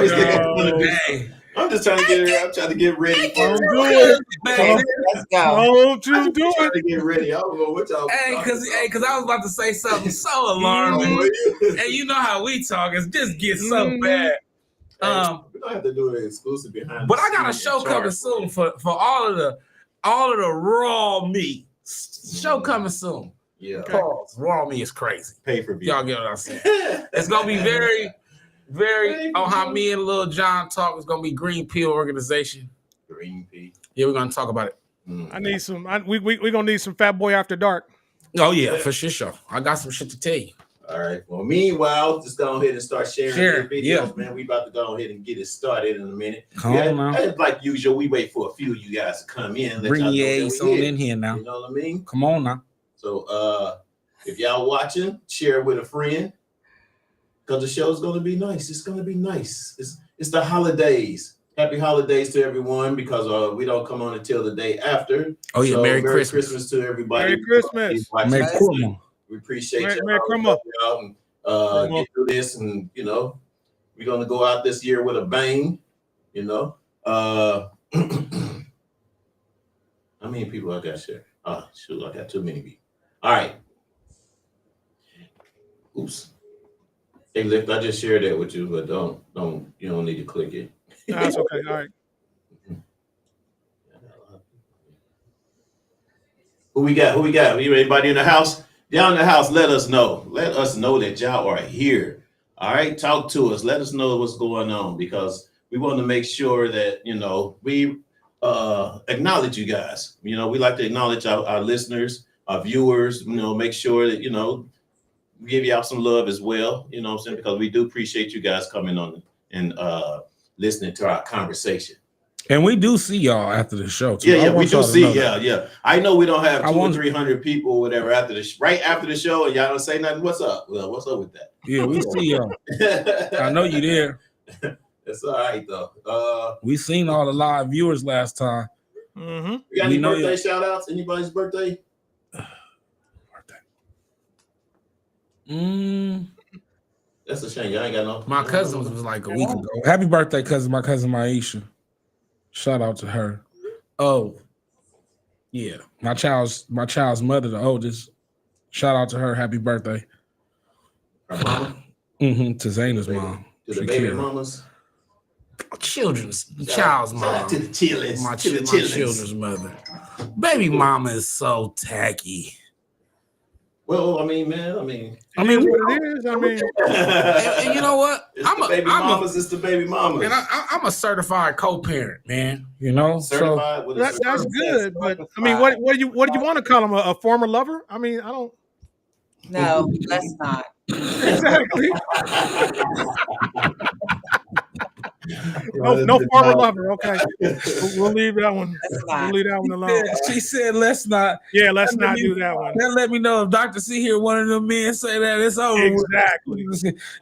always think I'm gonna do. Hey. I'm just trying to get. I'm trying to get ready for Don't do it. it. Let's go. Don't I'm you do trying it. to get ready. I don't know what y'all. Hey, cause I was about to say something so Oh, alarming. were you? And you know how we talk, it just gets so Mhm. bad. We don't have to do it exclusive behind. But the I got a scenes show and coming charge. soon for all of the raw meat. Show coming soon. Yeah, Pause. Raw meat is crazy. pay for view. Y'all get what I'm saying? It's gonna be very, very on how me and Lil John talk. It's gonna be Green Peel Organization. Green pea. Yeah, we're gonna talk about it. I need some. We gonna need some Fat Boy After Dark. Oh yeah, for sure. I got some shit to tell you. All right. Well, meanwhile, just go ahead and start sharing your videos, yeah. man. We about to go ahead and get it started in a minute. Come on now. Like usual, we wait for a few of you guys to come in. Bring y'all your know that ass we on here. in here now. You know what I mean? Come on now. So, if y'all watching, share it with a friend, because the show's gonna be nice. It's gonna be nice. It's the holidays. Happy holidays to everyone, because we don't come on until the day after. Oh yeah, So, Merry Christmas. to everybody. Merry Christmas. Merry Christmas. We appreciate Merry y'all. Christmas. And get through this, and we're gonna go out this year with a bang. How many people I got share? Oh shoot, I got too many people. All right. Oops. Hey, Lift, I just shared that with you, but you don't need to click it. That's okay. All right. Who we got? Anybody in the house? Y'all in the house, let us know. Let us know that y'all are here. All right, talk to us. Let us know what's going on, because we want to make sure that we acknowledge you guys. We like to acknowledge our listeners, our viewers. Make sure that we give y'all some love as well. You know what I'm saying? Because we do appreciate you guys coming on and listening to our conversation. And we do see y'all after the show too. Yeah, we do see. Yeah. Yeah. I know we don't have 200 or 300 people or whatever right after the show, and y'all don't say nothing. What's up? Well, what's up with that? Yeah, we see y'all. I know you there. It's all right though. We seen all the live viewers last time. Mm-hmm. You got any birthday shout outs? Anybody's birthday? That's a shame. Y'all ain't got no. My cousin was like a week ago. Happy birthday, cousin. My cousin Maisha. Shout out to her. Oh, yeah. My child's mother, the oldest. Shout out to her. Happy birthday. Her mama? To Zayna's mom. To the baby mamas? Children's mom. Shout out to the chillins. My children's mother. Baby mama is so tacky. Well, I mean, what it is. And you know what? It's the baby mamas. And I'm a certified co-parent, man. Certified with a That's good. But what do you want to call him? A former lover? I don't. No, let's not. Exactly. No former lover. Okay, we'll leave that one. We'll leave that one alone. She said, "Let's not." Yeah, let's not do that one. Then let me know if Dr. C here, one of them men, say that it's over. Exactly.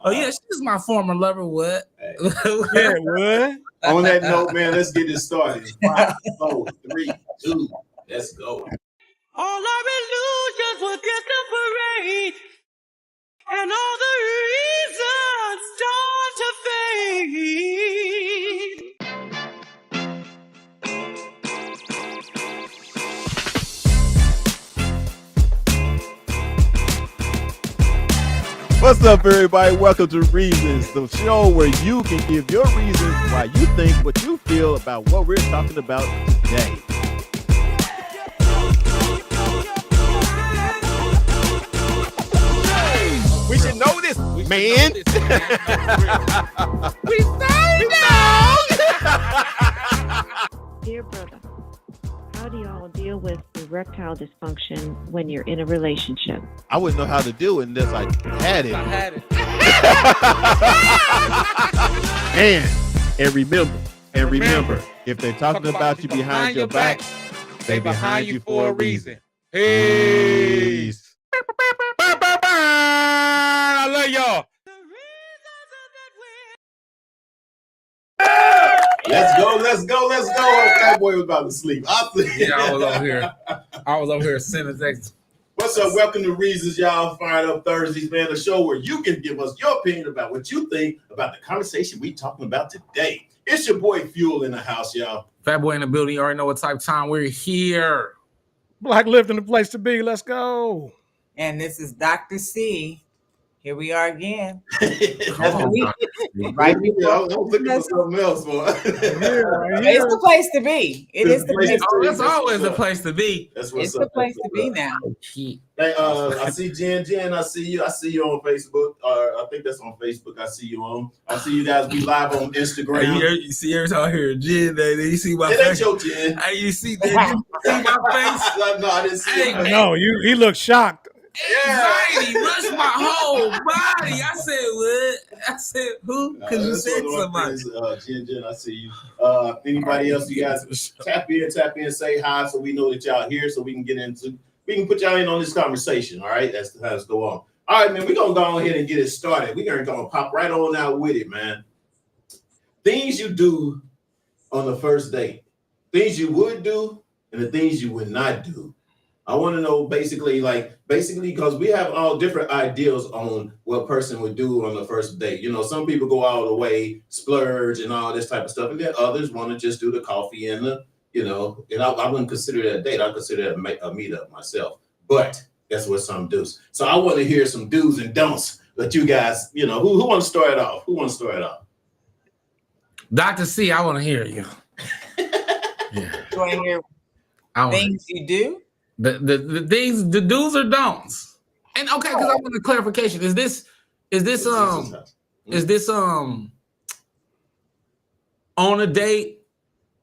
Oh yeah, she's my former lover. What? Yeah, what? On that note, man, let's get this started. 5, 4, 3, 2, let's go. All our illusions were just a parade, and all the reasons start to fade. What's up, everybody? Welcome to Reasons, the show where you can give your reasons why you think what you feel about what we're talking about today. We should know this, man. We know. Dear brother, how do y'all deal with erectile dysfunction when you're in a relationship? I wouldn't know how to do it unless I had it. And remember, if they're talking about you behind your back, they behind you for a reason. Peace. I love y'all. Let's go. That boy was about to sleep. Yeah, I was over here. Sending texts. What's what's up? Welcome to Reasons, y'all. Fired Up Thursdays, man. The show where you can give us your opinion about what you think about the conversation we talking about today. It's your boy Fuel in the house, y'all. Fat Boy in the building. You already know what type of time we're here. Black lifting the place to be. Let's go. And this is Dr. C. Here we are again. Come on, we- Dr. C. Right Yeah, before I'm looking for something else, boy. It's the place to be. It is the place. Oh, that's always the place to be. That's what's It's up. the place to be now. Hey, I see Jen. I see you on Facebook. I think that's on Facebook. I see you on. I see you guys be live on Instagram. You see every time I hear Jen, you see my It ain't face. your Jen. Hey, you see that? You see my face? No, I didn't see Hey, it. man. No, he looked shocked. Anxiety rushed my whole body. I said, what? I said, who? Because you That's said one of my somebody. friends, Jen, I see you. Anybody else? You guys tap in, say hi, so we know that y'all here, so we can put y'all in on this conversation. All right, that's how it's go on. All right, man, we're gonna go ahead and get it started. We're gonna pop right on out with it, man. Things you do on the first date, things you would do, and the things you would not do. I want to know basically because we have all different ideas on what a person would do on the first date. You know, some people go all the way, splurge and all this type of stuff, and then others want to just do the coffee and the, and I wouldn't consider that a date. I consider that a meetup myself. But that's what some do. So I want to hear some do's and don'ts that you guys, who want to start it off? Who wants to start it off? Dr. C, I want to hear you. Yeah. You want to hear things you do? The things, the do's or don'ts. And okay, because I want a clarification. Is this on a date?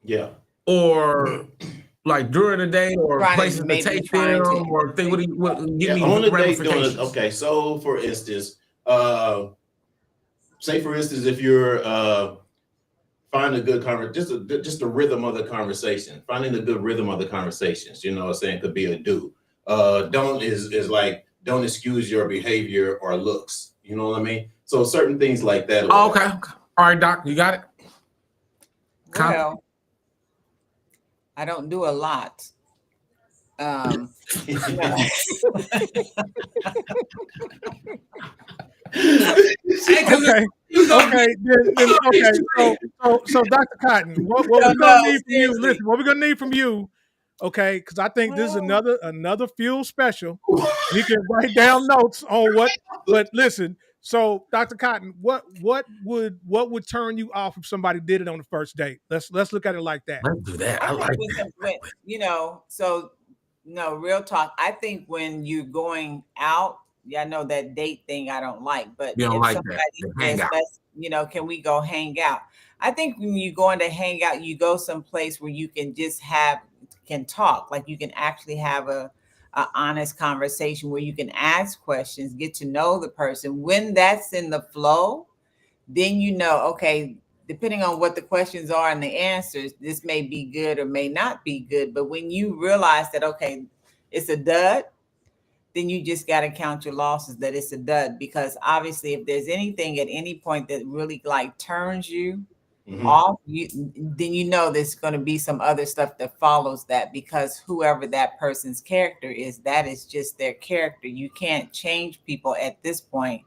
Yeah. Or like during the date, or Trying to- places to maybe take trying them, to- or think give me on a date doing ramifications. it. Okay, so for instance, say for instance, if you're find a good conversation, just the rhythm of the conversation, finding a good rhythm of the conversations, you know what I'm saying, could be a do. Don't is like, don't excuse your behavior or looks, you know what I mean? So certain things like that. Oh, okay. All right, Doc, you got it? Well, I don't do a lot. Okay. So Dr. Cotton, what we're gonna need from you? Listen, what we're gonna need from you, okay? Because I think this is another Fuel special. You can write down notes on what. But listen, so Dr. Cotton, what would turn you off if somebody did it on the first date? Let's look at it like that. Let's do that. I like that. So no, real talk. I think when you're going out, I know that date thing I don't like, but You don't if like somebody that. Hang says, out. can we go hang out? I think when you're going to hang out, you go someplace where you can just can talk, like you can actually have a honest conversation where you can ask questions, get to know the person. When that's in the flow, then okay, depending on what the questions are and the answers, this may be good or may not be good. But when you realize that, okay, it's a dud, then you just got to count your losses that it's a dud. Because obviously, if there's anything at any point that really like turns you off, then there's going to be some other stuff that follows that, because whoever that person's character is, that is just their character. You can't change people at this point,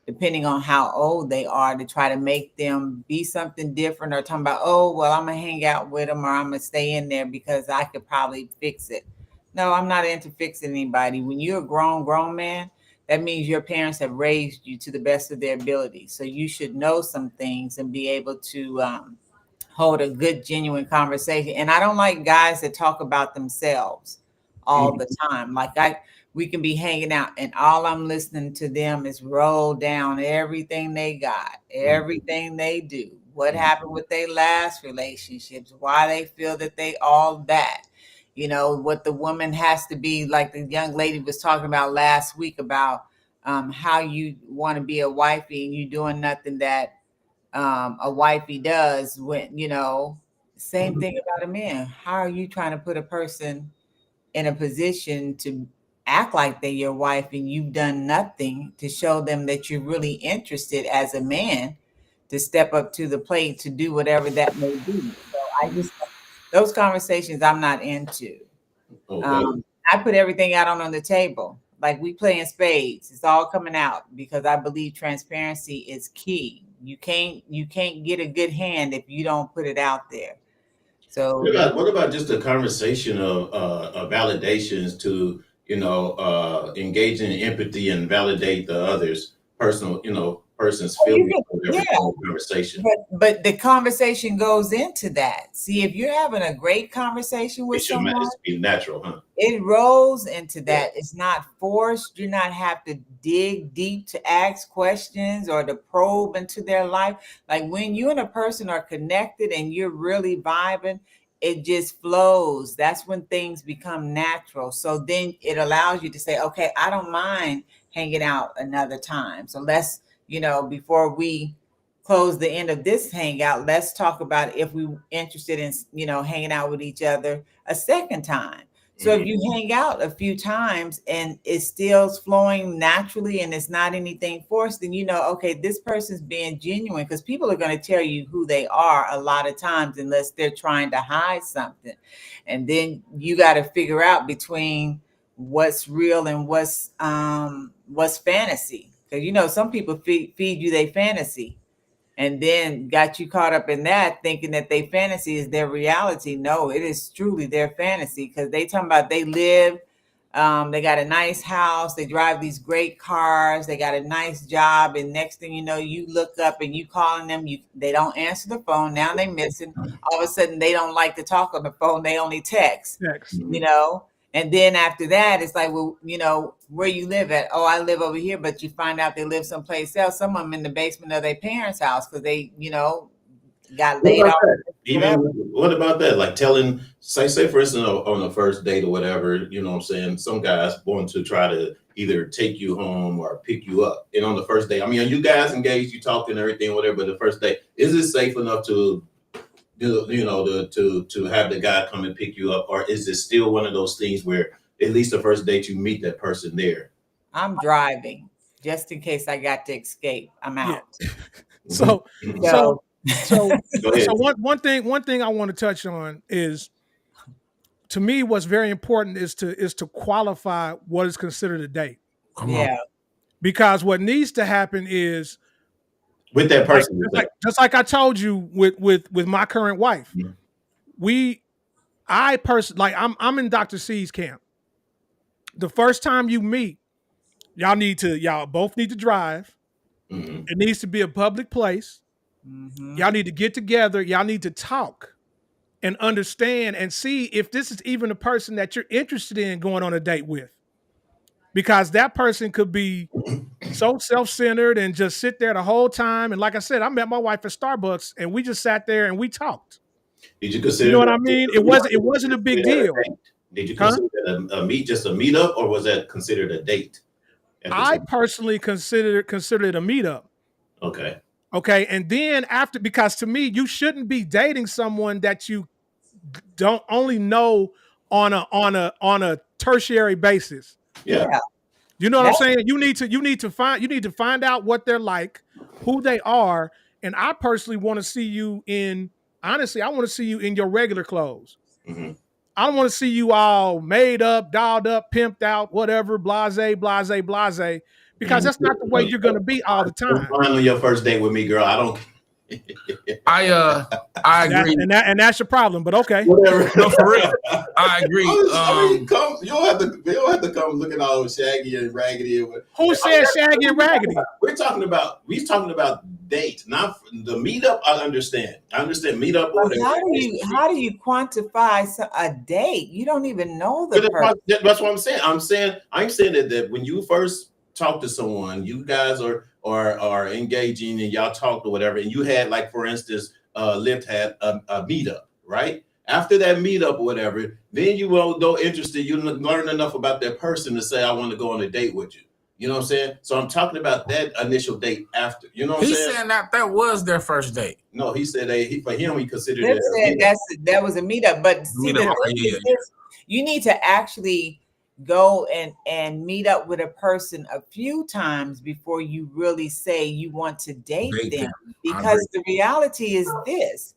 depending on how old they are, to try to make them be something different, or talking about, oh, well, I'm going to hang out with them, or I'm going to stay in there because I could probably fix it. No, I'm not into fixing anybody. When you're a grown man, that means your parents have raised you to the best of their ability. So you should know some things and be able to hold a good, genuine conversation. And I don't like guys that talk about themselves all the time. Like we can be hanging out and all I'm listening to them is roll down everything they got, everything they do, what happened with their last relationships, why they feel that they all that. What the woman has to be, like the young lady was talking about last week about how you want to be a wifey and you doing nothing that a wifey does when, same thing about a man. How are you trying to put a person in a position to act like they're your wife and you've done nothing to show them that you're really interested as a man to step up to the plate to do whatever that may be? So those conversations I'm not into. Okay. I put everything out on the table. like we play in spades. It's all coming out because I believe transparency is key. You can't get a good hand if you don't put it out there. So What about just a conversation of validations to, engage in empathy and validate the other's person's you feelings can, of every yeah. conversation. But the conversation goes into that. See, if you're having a great conversation It with should someone, just be natural, huh? it rolls into that. It's not forced. You not have to dig deep to ask questions or to probe into their life. Like when you and a person are connected and you're really vibing, it just flows. That's when things become natural. So then it allows you to say, okay, I don't mind hanging out another time. So let's, before we close the end of this hangout, let's talk about if we're interested in, hanging out with each other a second time. So if you hang out a few times and it's still flowing naturally and it's not anything forced, then okay, this person's being genuine, because people are going to tell you who they are a lot of times unless they're trying to hide something. And then you got to figure out between what's real and what's fantasy. Because some people feed you their fantasy and then got you caught up in that, thinking that their fantasy is their reality. No, it is truly their fantasy, because they talking about they live, they got a nice house, they drive these great cars, they got a nice job, and next thing you know, you look up and you calling them, they don't answer the phone. Now they missing. All of a sudden, they don't like to talk on the phone. They only text. And then after that, it's like, well, where you live at? Oh, I live over here. But you find out they live someplace else. Some of them in the basement of their parents' house because they, got laid off. What about that? Like telling, say for instance, on the first date or whatever, what I'm saying? Some guys want to try to either take you home or pick you up. And on the first day, you guys engaged, you talked and everything, whatever. But the first day, is it safe enough to to have the guy come and pick you up, or is it still one of those things where at least the first date you meet that person there? I'm driving just in case I got to escape. I'm out. Yeah. So one thing I want to touch on is, to me, what's very important is to qualify what is considered a date. Yeah. Because what needs to happen is, with that person, just like I told you with my current wife, I'm in Dr. C's camp. The first time you meet, y'all both need to drive. Mm-hmm. It needs to be a public place. Mm-hmm. Y'all need to get together. Y'all need to talk and understand and see if this is even a person that you're interested in going on a date with. Because that person could be so self-centered and just sit there the whole time. And like I said, I met my wife at Starbucks and we just sat there and we talked. Did you consider? You know what I mean? It wasn't a big deal. Did you consider that just a meetup, or was that considered a date? I personally considered it a meetup. Okay. Okay. And then because to me, you shouldn't be dating someone that you don't only know on a tertiary basis. Yeah. You know what I'm saying? You need to find out what they're like, who they are. And I personally want to see you I want to see you in your regular clothes. Mm-hmm. I don't want to see you all made up, dialed up, pimped out, whatever, blase, because that's not the way you're going to be all the time. On your first date with me, girl, I don't. I agree, and that's your problem. But okay, whatever. No, for real, I agree. You don't have to come looking all shaggy and raggedy. Who said shaggy and raggedy? We're talking about date, not the meetup. I understand meetup. How do you quantify a date? You don't even know the person. That's what I'm saying. I'm saying that when you first talk to someone, you guys are engaging and y'all talked or whatever, and you had, like, for instance, Lyft had a meetup, right? After that meetup or whatever, then you will go interested. You learn enough about that person to say, I want to go on a date with you. You know what I'm saying? So I'm talking about that initial date after. You know what I'm saying? He's saying that was their first date. No, he said for him, he considered it. That was a meetup. But see, you need to actually go and meet up with a person a few times before you really say you want to date them. Because the reality is this: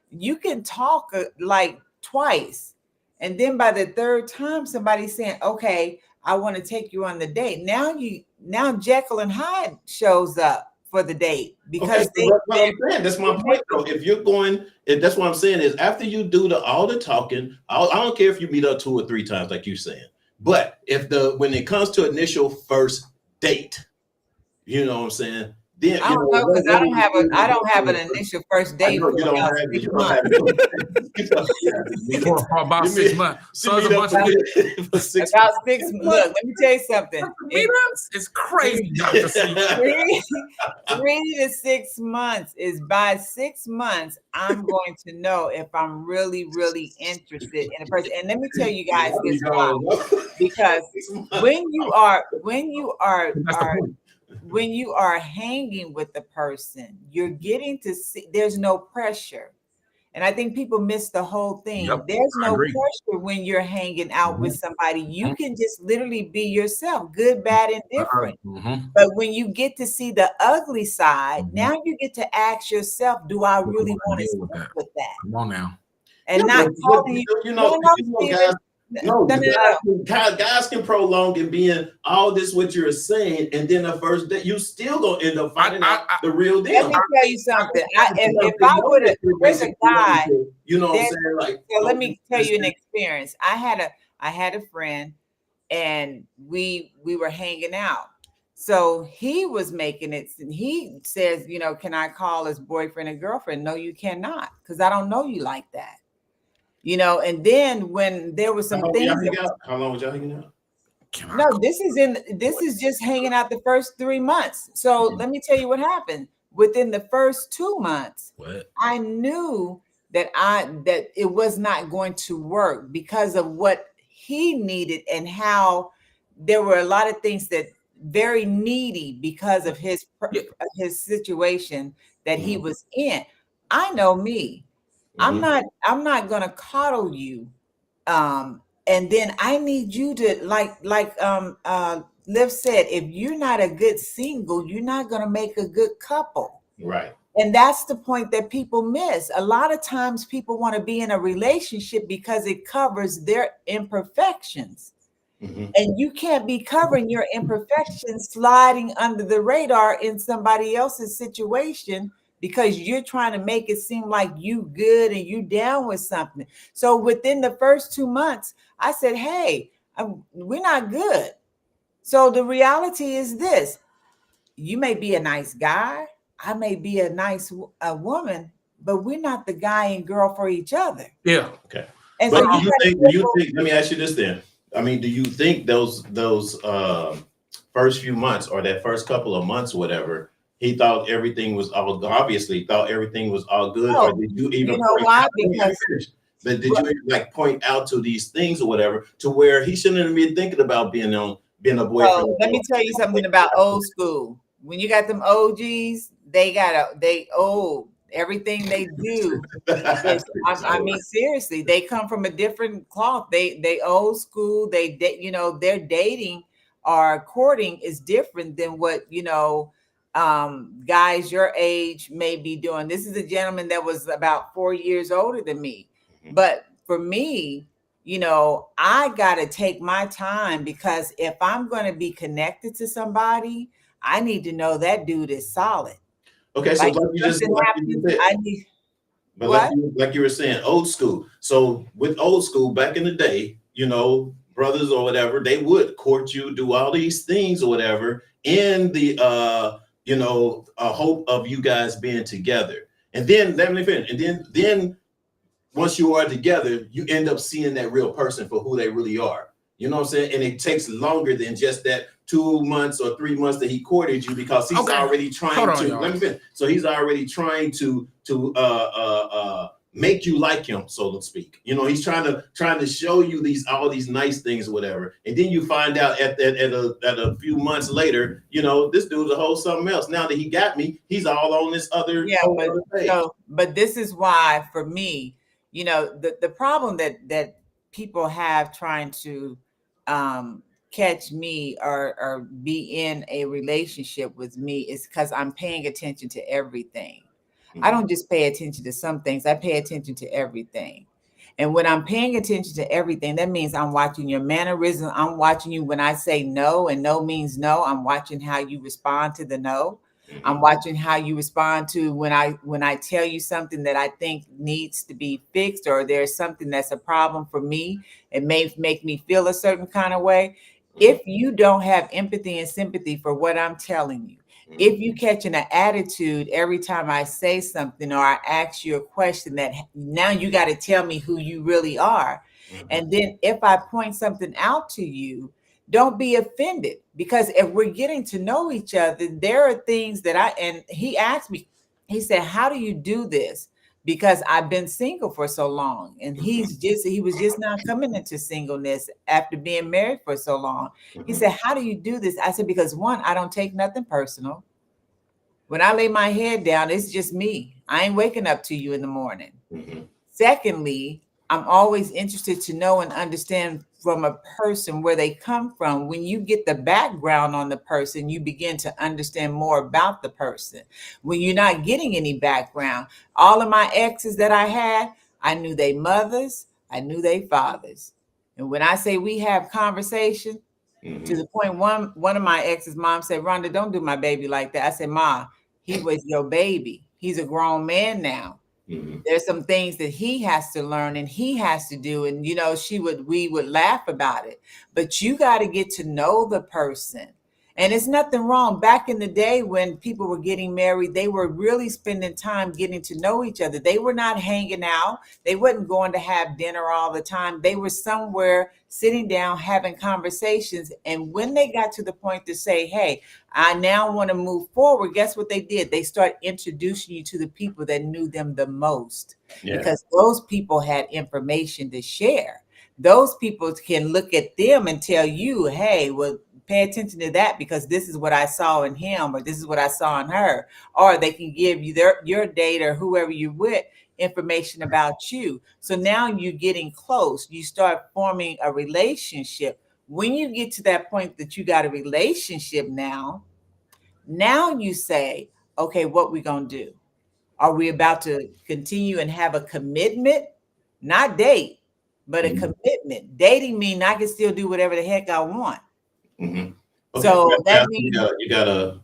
you can talk like twice, and then by the third time, somebody's saying, okay, I want to take you on the date. Now Jekyll and Hyde shows up for the date because Okay, so that's what I'm saying. That's my point, though. If that's what I'm saying is after you do all the talking, I don't care if you meet up 2 or 3 times, like you're saying. But when it comes to initial first date, you know what I'm saying? Then I don't know because I don't have an initial first date for about 6 months. For about 6 months. So it's a bunch of about 6 months. Look, let me tell you something. It's crazy, Dr. C. 3 to 6 months is by 6 months, I'm going to know if I'm really, really interested in a person. And let me tell you guys this why. Because when you are hanging with the person, you're getting to see there's no pressure. And I think people miss the whole thing. Yep, there's I no agree. pressure when you're hanging out with somebody. You can just literally be yourself, good, bad, and different. But when you get to see the ugly side, now you get to ask yourself, do I really want to stick with that? Come on now. And not calling guys can prolong and being all this what you're saying, and then the first day you still gonna end up finding out the real deal. Let me tell you something. If I would have, there's a guy, you know what I'm saying? Like, so let me tell you an experience. I had a friend, and we were hanging out. So he was making it, and he says, can I call his boyfriend and girlfriend? No, you cannot, because I don't know you like that. And then when there was some things. How long was y'all hanging out? No, this is just hanging out the first 3 months. So let me tell you what happened. Within the first 2 months, I knew that it was not going to work because of what he needed and how there were a lot of things that very needy because of his situation that he was in. I know me. I'm not gonna coddle you. And then I need you to like Liv said, if you're not a good single, you're not gonna make a good couple. Right. And that's the point that people miss. A lot of times people want to be in a relationship because it covers their imperfections. And you can't be covering your imperfections sliding under the radar in somebody else's situation because you're trying to make it seem like you good and you down with something. So within the first 2 months, I said, hey, we're not good. So the reality is this. You may be a nice guy. I may be a nice woman, but we're not the guy and girl for each other. Yeah. Okay. And but so do you think, let me ask you this then. I mean, do you think those first few months or that first couple of months, whatever, he thought everything was all good? No, or did you even why? Because but did you like point out to these things or whatever to where he shouldn't have been thinking about being a boyfriend? So let me tell you something about old school. When you got them OGs, they old. Everything they do I mean, seriously, they come from a different cloth. They old school. Their dating or courting is different than what guys your age may be doing. This is a gentleman that was about 4 years older than me. But for me, I got to take my time, because if I'm going to be connected to somebody, I need to know that dude is solid. Okay, so like you were saying, old school. So with old school back in the day, brothers or whatever, they would court you, do all these things or whatever in the a hope of you guys being together. And then let me finish. And then once you are together, you end up seeing that real person for who they really are. You know what I'm saying? And it takes longer than just that 2 months or 3 months that he courted you, because he's already trying to. Let me finish. So he's already trying to make you like him, so to speak. He's trying to show you all these nice things or whatever, and then you find out at a few months later, this dude's a whole something else. Now that he got me, he's all on this other. Yeah, but this is why, for me, the problem that people have trying to catch me or be in a relationship with me is because I'm paying attention to everything. I don't just pay attention to some things. I pay attention to everything. And when I'm paying attention to everything, that means I'm watching your mannerism. I'm watching you when I say no, and no means no. I'm watching how you respond to the no. I'm watching how you respond to when I tell you something that I think needs to be fixed, or there's something that's a problem for me. It may make me feel a certain kind of way. If you don't have empathy and sympathy for what I'm telling you, if you catch an attitude every time I say something or I ask you a question, that now you got to tell me who you really are. And then if I point something out to you, don't be offended, because if we're getting to know each other, there are things that and he asked me, he said, how do you do this? Because I've been single for so long, and he was just not coming into singleness after being married for so long. He said, how do you do this? I said, because one, I don't take nothing personal. When I lay my head down, it's just me. I ain't waking up to you in the morning. Secondly, I'm always interested to know and understand from a person where they come from. When you get the background on the person, you begin to understand more about the person. When you're not getting any background, all of my exes that I had, I knew their mothers, I knew their fathers. And when I say we have conversation, to the point one of my ex's mom said, Rhonda, don't do my baby like that. I said, Ma, he was your baby. He's a grown man now. There's some things that he has to learn and he has to do. And, we would laugh about it, but you got to get to know the person. And it's nothing wrong. Back in the day when people were getting married, they were really spending time getting to know each other. They were not hanging out. They wasn't going to have dinner all the time. They were somewhere sitting down, having conversations. And when they got to the point to say, hey, I now want to move forward, guess what they did? They start introducing you to the people that knew them the most, because those people had information to share. Those people can look at them and tell you, hey, well, pay attention to that because this is what I saw in him, or this is what I saw in her. Or they can give you your data, or whoever you're with, information about you. So now you're getting close. You start forming a relationship. When you get to that point that you got a relationship now you say, okay, what we gonna do? Are we about to continue and have a commitment? Not date, but a commitment. Dating means I can still do whatever the heck I want. Okay. So that means you gotta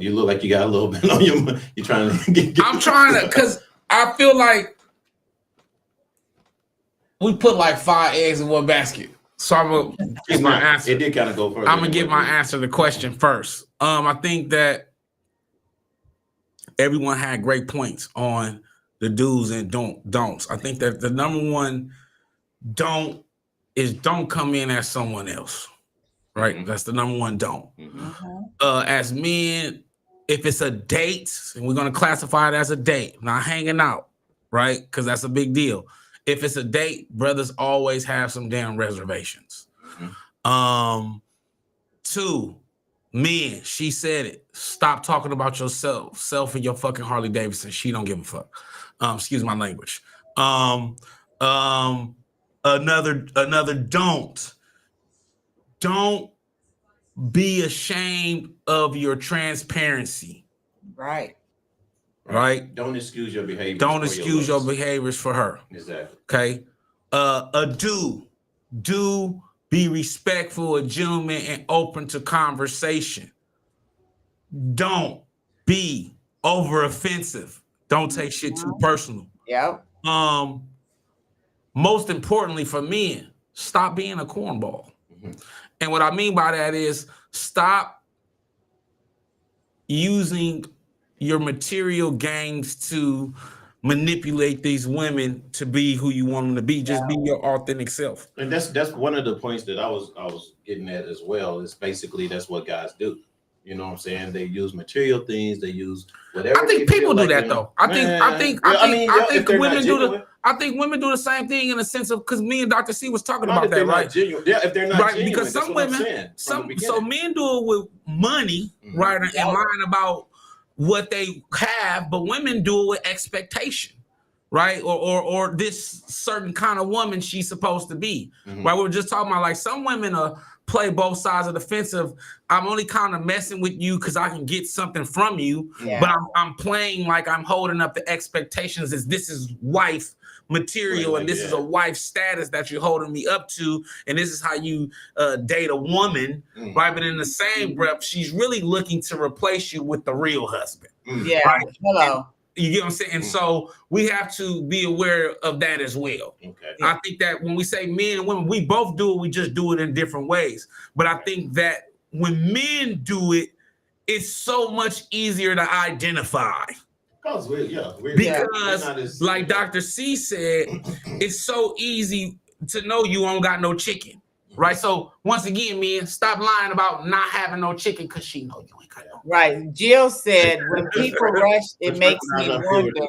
you look like you got a little bit on your mind. You're trying to get I'm trying to, because I feel like we put like 5 eggs in one basket. So I'm gonna give my answer. It did kind of go further. I'm gonna give my answer to the question first. I think that everyone had great points on the do's and don'ts. I think that the number one don't is don't come in as someone else. Right? That's the number one don't. As men, if it's a date, and we're going to classify it as a date, not hanging out, right? Because that's a big deal. If it's a date, brothers always have some damn reservations. 2, men, she said it. Stop talking about yourself, self and your fucking Harley Davidson. She don't give a fuck. Excuse my language. Another don't. Don't be ashamed of your transparency. right. Right? Don't excuse your behavior. Don't excuse your behaviors for her. Exactly. Okay. Do be respectful, a gentleman, and open to conversation. Don't be over offensive. Don't take shit too personal. Yep. Most importantly for men, stop being a cornball. And what I mean by that is stop using your material gains to manipulate these women to be who you want them to be. Just be your authentic self. And that's one of the points that I was getting at as well. Is basically that's what guys do. You know what I'm saying? They use material things. They use whatever. I think people do that though. I think women do the. I think women do the same thing in a sense of, because me and Dr. C was talking about that, right? Yeah, if they're not right, genuine, because some women, so men do it with money, right, and lying about what they have, but women do it with expectation, right? Or this certain kind of woman she's supposed to be, right? We were just talking about like some women are play both sides of the fence of I'm only kind of messing with you because I can get something from you, Yeah. but I'm playing like I'm holding up the expectations as this is wife material Right, and this yeah. is a wife status that you're holding me up to, and this is how you date a woman, right? But in the same breath, she's really looking to replace you with the real husband. Yeah. Right. Hello. You get what I'm saying? And so we have to be aware of that as well. Okay. I think that when we say men and women, we both do it, we just do it in different ways. But I think that when men do it, it's so much easier to identify. Because Because, like Dr. C said, it's so easy to know you don't got no chicken. Right. So once again, men, stop lying about not having no chicken because she know you ain't got no. Right. Jill said, when people rush, it makes me wonder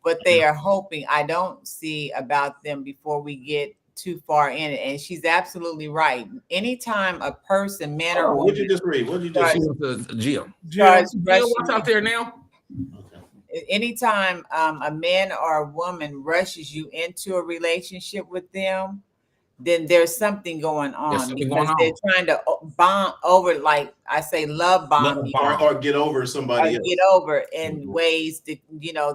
what they are hoping. I don't see about them before we get too far in it. And she's absolutely right. Anytime a person, man or woman, what'd you just read? What'd you just read? Jill. starts Jill, what's rushing, out there now? anytime a man or a woman rushes you into a relationship with them, then there's something going on something because going on. they're trying to bond over, like I say, love bomb you, or get over somebody or else. get over in ways that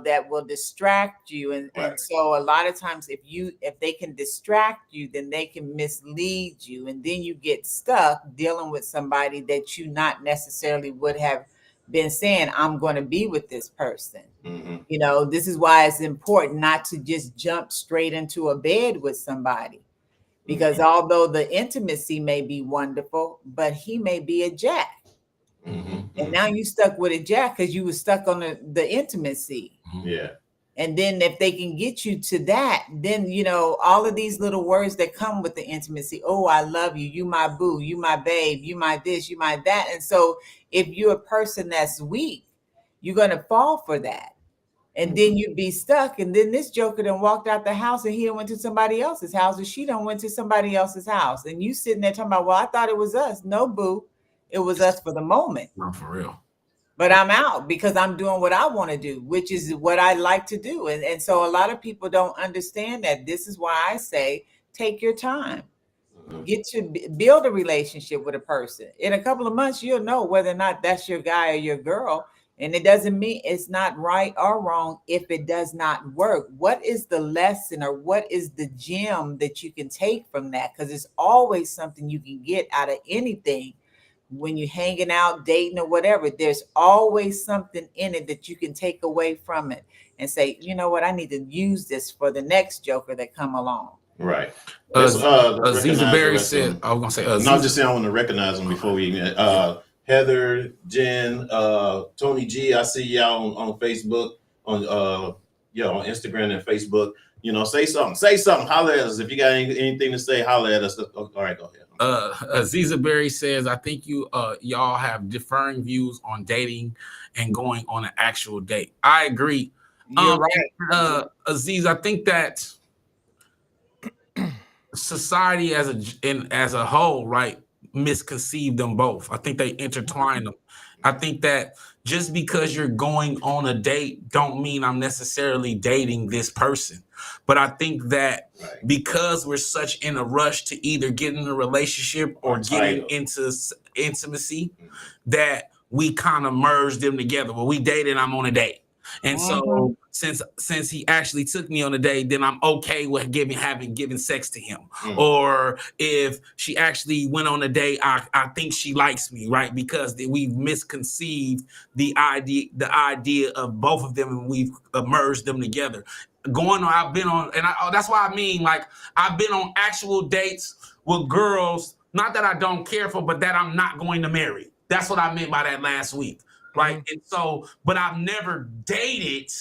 that will distract you, and so a lot of times if they can distract you, then they can mislead you, and then you get stuck dealing with somebody that you not necessarily would have been saying, I'm going to be with this person. This is why it's important not to just jump straight into a bed with somebody. Because although the intimacy may be wonderful, but he may be a jack. And now you stuck with a jack because you were stuck on the intimacy. Yeah. And then if they can get you to that, then, all of these little words that come with the intimacy. Oh, I love you. You my boo. You my babe. You my this. You my that. And so if you're a person that's weak, you're going to fall for that. And then you'd be stuck. And then this joker done walked out the house and he done went to somebody else's house, or she done went to somebody else's house. And you sitting there talking about, well, I thought it was us. No, boo. It was us for the moment. Not for real. But I'm out because I'm doing what I want to do, which is what I like to do. And so a lot of people don't understand that. This is why I say, take your time. Build a relationship with a person. In a couple of months, you'll know whether or not that's your guy or your girl. And it doesn't mean it's not right or wrong if it does not work. What is the lesson or what is the gem that you can take from that? Because there's always something you can get out of anything when you're hanging out, dating, or whatever. There's always something in it that you can take away from it and say, you know what, I need to use this for the next joker that come along. Right. Aziza Berry said, I was going to say, no, I'm just saying I want to recognize them before we Heather, Jen, Tony G, I see y'all on Facebook, on Instagram and Facebook. Say something. Holler at us. If you got anything to say, holler at us. All right, go ahead. Aziza Berry says, I think y'all have differing views on dating and going on an actual date. I agree. You're right. Aziz, I think that society as a whole, right, misconceived them both. I think they intertwine them. I think that just because you're going on a date don't mean I'm necessarily dating this person. But I think that because we're such in a rush to either get in a relationship or getting into intimacy, that we kind of merge them together. Well, we dated, I'm on a date. And so since he actually took me on a date, then I'm okay with having given sex to him. Or if she actually went on a date, I think she likes me, right? Because we've misconceived the idea of both of them, and we've merged them together. I've been on, and that's why I mean, like, I've been on actual dates with girls, not that I don't care for, but that I'm not going to marry. That's what I meant by that last week. Right. And so, but I've never dated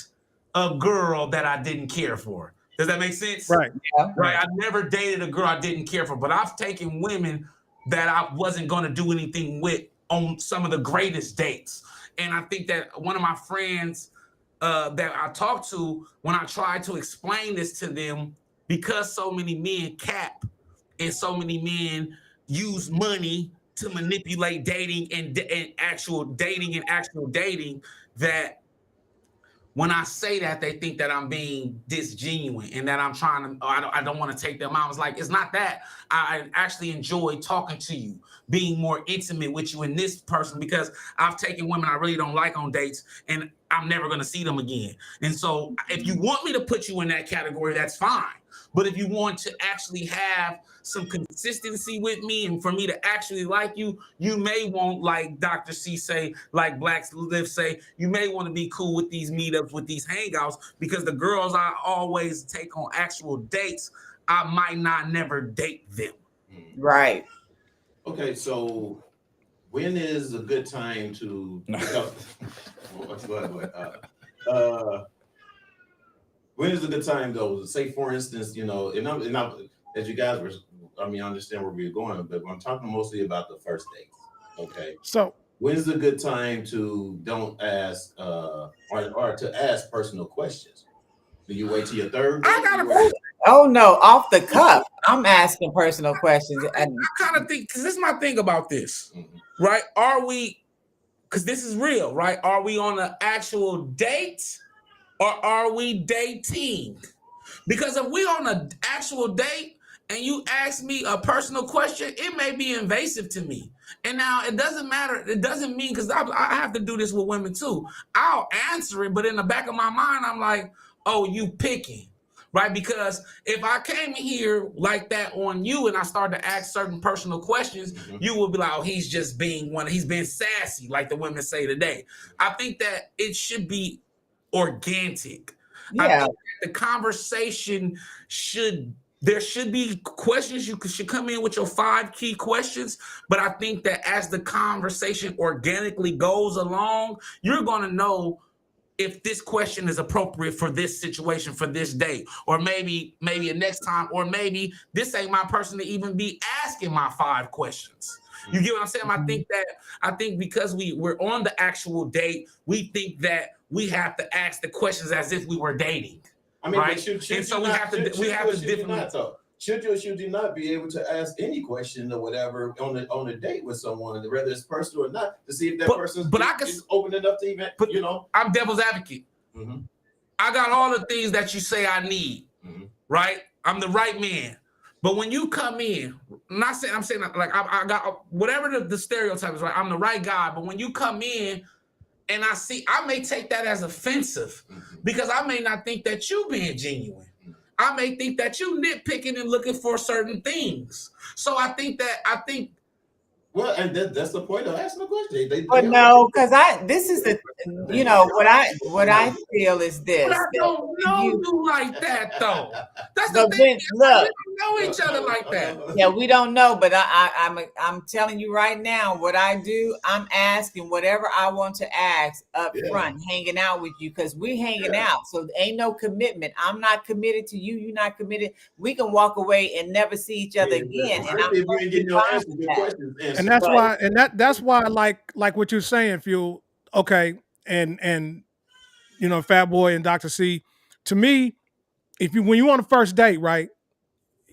a girl that I didn't care for. Does that make sense? Right. Yeah. Right. I never dated a girl I didn't care for, but I've taken women that I wasn't going to do anything with on some of the greatest dates. And I think that one of my friends that I talked to, when I tried to explain this to them, because so many men cap and so many men use money to manipulate dating and actual dating, that when I say that, they think that I'm being disgenuine and that I'm trying to, I don't want to take them out. I was like, it's not that. I actually enjoy talking to you, being more intimate with you and this person, because I've taken women I really don't like on dates and I'm never going to see them again. And so if you want me to put you in that category, that's fine. But if you want to actually have some consistency with me and for me to actually like you, you may want, like Dr. C say, like Blacks Live say, you may want to be cool with these meetups, with these hangouts, because the girls I always take on actual dates, I might not never date them. Right. Okay, so when is a good time to when is a good time though? Say for instance, and I'm as you guys were, I understand where we're going, but I'm talking mostly about the first date. Okay. So when's a good time to don't ask or to ask personal questions? Do you wait till your third date? I got a question. Oh no, off the cuff. I'm asking personal questions. And I kind of think, because this is my thing about this, right? Are we, because this is real, right? Are we on an actual date or are we dating? Because if we on an actual date and you ask me a personal question, it may be invasive to me. And now it doesn't matter. It doesn't mean, because I have to do this with women too. I'll answer it, but in the back of my mind, I'm like, oh, you picking. Right? Because if I came in here like that on you and I started to ask certain personal questions, you will be like, oh, he's just being he's being sassy, like the women say today. I think that it should be organic. yeah, I think the conversation there should be questions. You should come in with your 5 key questions, but I think that as the conversation organically goes along, you're going to know if this question is appropriate for this situation, for this date, or maybe the next time, or maybe this ain't my person to even be asking my 5 questions. You get what I'm saying? I think because we're on the actual date, we think that we have to ask the questions as if we were dating. Right? Should you or should you not be able to ask any question or whatever on a date with someone, whether it's personal or not, to see if that person's is open enough to even, I'm devil's advocate. Mm-hmm. I got all the things that you say I need, right? I'm the right man. But when you come in, I'm saying like I got whatever the stereotype is, right? I'm the right guy. But when you come in and I may take that as offensive because I may not think that you being genuine. I may think that you nitpicking and looking for certain things. So I think well, and that's the point of asking the question. But no, because this is the what I feel is this. But I don't know you like that though. That's the But thing. look, We don't know each other like that. yeah, we don't know, but I'm telling you right now, what I do, I'm asking whatever I want to ask up front, hanging out with you, because we're hanging out. So ain't no commitment. I'm not committed to you. You're not committed. We can walk away and never see each other again. And I'm getting your questions. And that's why, that's why, like what you're saying, Fuel. Okay, and Fat Boy and Dr. C. To me, when you on a first date, right,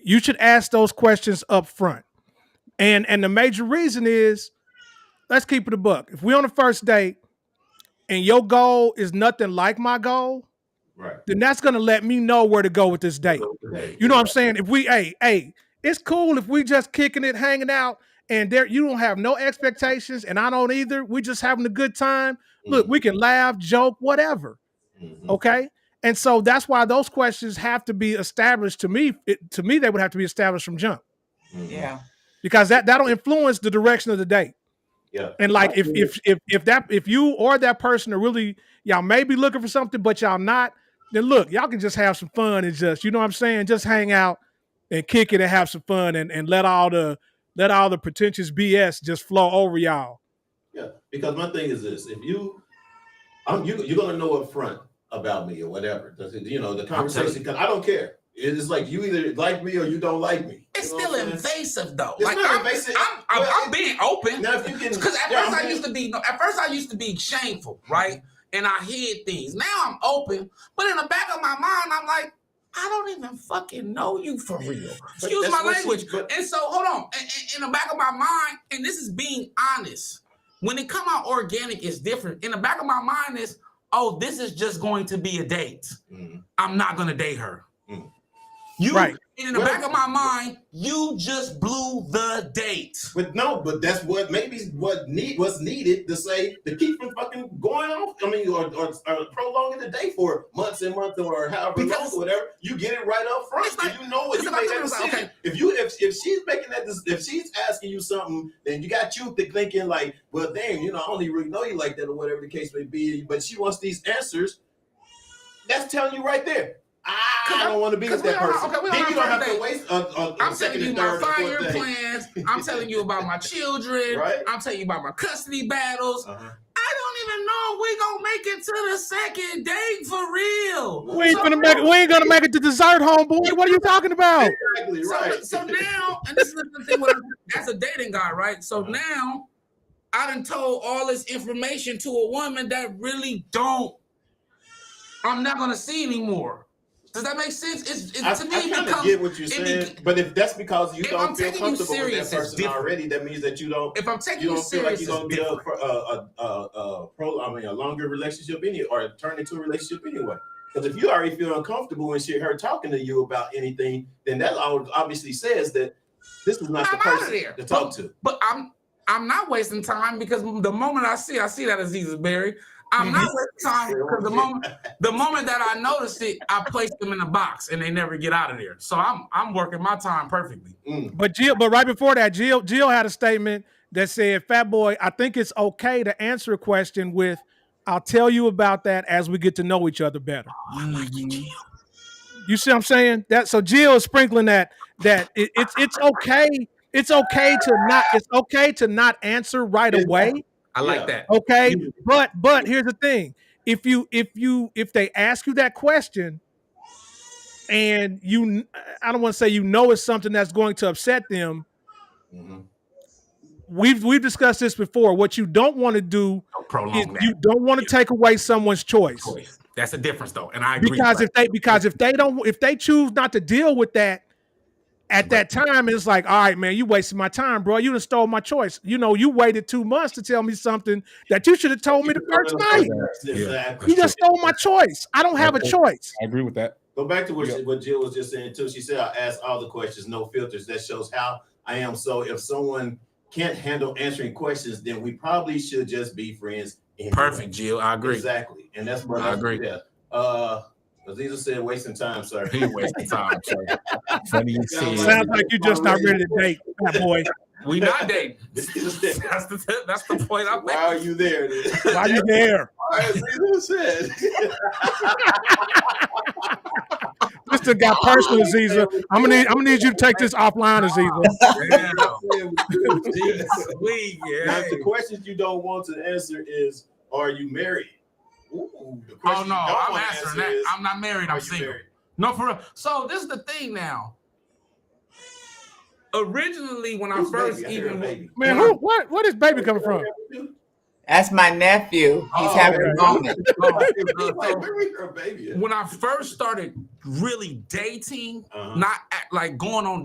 you should ask those questions up front. And the major reason is, let's keep it a buck. If we're on a first date and your goal is nothing like my goal, right, then that's gonna let me know where to go with this date. You know what I'm saying? If we, it's cool if we just kicking it, hanging out, and you don't have no expectations, and I don't either. We just having a good time. Look, we can laugh, joke, whatever. Okay, and so that's why those questions have to be established. To me, they would have to be established from jump. Yeah, because that'll influence the direction of the date. Yeah, and like if you or that person are really, y'all may be looking for something, but y'all not, then look, y'all can just have some fun and just, you know what I'm saying, just hang out and kick it and have some fun and let all the pretentious BS just flow over y'all. Yeah, because my thing is this: if you're gonna know up front about me or whatever, the conversation. Because I don't care. It's like you either like me or you don't like me. It's still invasive though. It's not invasive. I'm being open. Now, if you can, because at first I used to be shameful, right? And I hid things. Now I'm open, but in the back of my mind, I'm like, I don't even fucking know you for real. Excuse my language. And so, hold on. In the back of my mind, and this is being honest, when it come out organic, it's different. In the back of my mind is, oh, this is just going to be a date. I'm not going to date her. You, Right. in the back of my mind, you just blew the date. But that's what what's needed to keep from fucking going off. I mean, or prolonging the day for months and months or however long or whatever. You get it right up front. Like, you know what you make that decision. Okay. If she's making that, if she's asking you something, then you got you thinking like, well, damn, I don't even really know you like that or whatever the case may be. But she wants these answers. That's telling you right there. I don't want to be with that person. Then you don't have to waste I'm telling you my 5-year plans. I'm telling you about my children. Right. I'm telling you about my custody battles. I don't even know if we gonna make it to the second date for real. We ain't gonna make it to dessert, homeboy. What are you talking about? Exactly right. So now, and this is the thing as a dating guy, right? So now I done told all this information to a woman that really I'm not gonna see anymore. Does that make sense? I kind of get what you're saying, but if that's because you don't feel comfortable with that person already, that means that you don't. If I'm taking you you don't feel like serious, you're gonna be a longer relationship or turn into a relationship anyway. Because if you already feel uncomfortable and her talking to you about anything, then that obviously says that this is not the person to talk to. But I'm not wasting time because the moment I see that Aziza Berry. I'm not wasting time because the moment that I notice it, I place them in a box and they never get out of there. So I'm working my time perfectly. But right before that, Jill had a statement that said, "Fat Boy, I think it's okay to answer a question with, I'll tell you about that as we get to know each other better." I like it, Jill. You see what I'm saying? So Jill is sprinkling that it's okay. It's okay to not answer right away. I like that. Okay, but here's the thing: if they ask you that question, and I don't want to say it's something that's going to upset them. We've discussed this before. What you don't want to do is you don't want to take away someone's choice. That's the difference, though, and I agree. Because if they choose not to deal with that at that time, it's like, all right, man, you wasted my time, bro. You done stole my choice. You waited 2 months to tell me something that you should have told me the first night. Exactly. You just stole my choice. I don't have a choice. I agree with that. Go back to what Jill was just saying too. She said, "I ask all the questions, no filters." That shows how I am. So if someone can't handle answering questions, then we probably should just be friends. Anyway. Perfect, Jill. I agree. Exactly, and that's what I agree. Yeah. Aziza said, "Wasting time, sir." He wasting time, sir. Funny you say. Sounds like you just not ready to date, that boy. We not dating. That's the point I'm making. Why are you there? Then? Why are you there? All right, Aziza said. This done got personal, Aziza. I'm gonna need you to take this offline, Aziza. Now, the questions you don't want to answer is, "Are you married?" Ooh, the question no, you don't I'm want to answering answer that. is, I'm not married. I'm single. Married? No, for real. So this is the thing now. Originally, when I first man, what is baby coming from? That's my nephew. He's having a moment. When I first started really dating, not like going on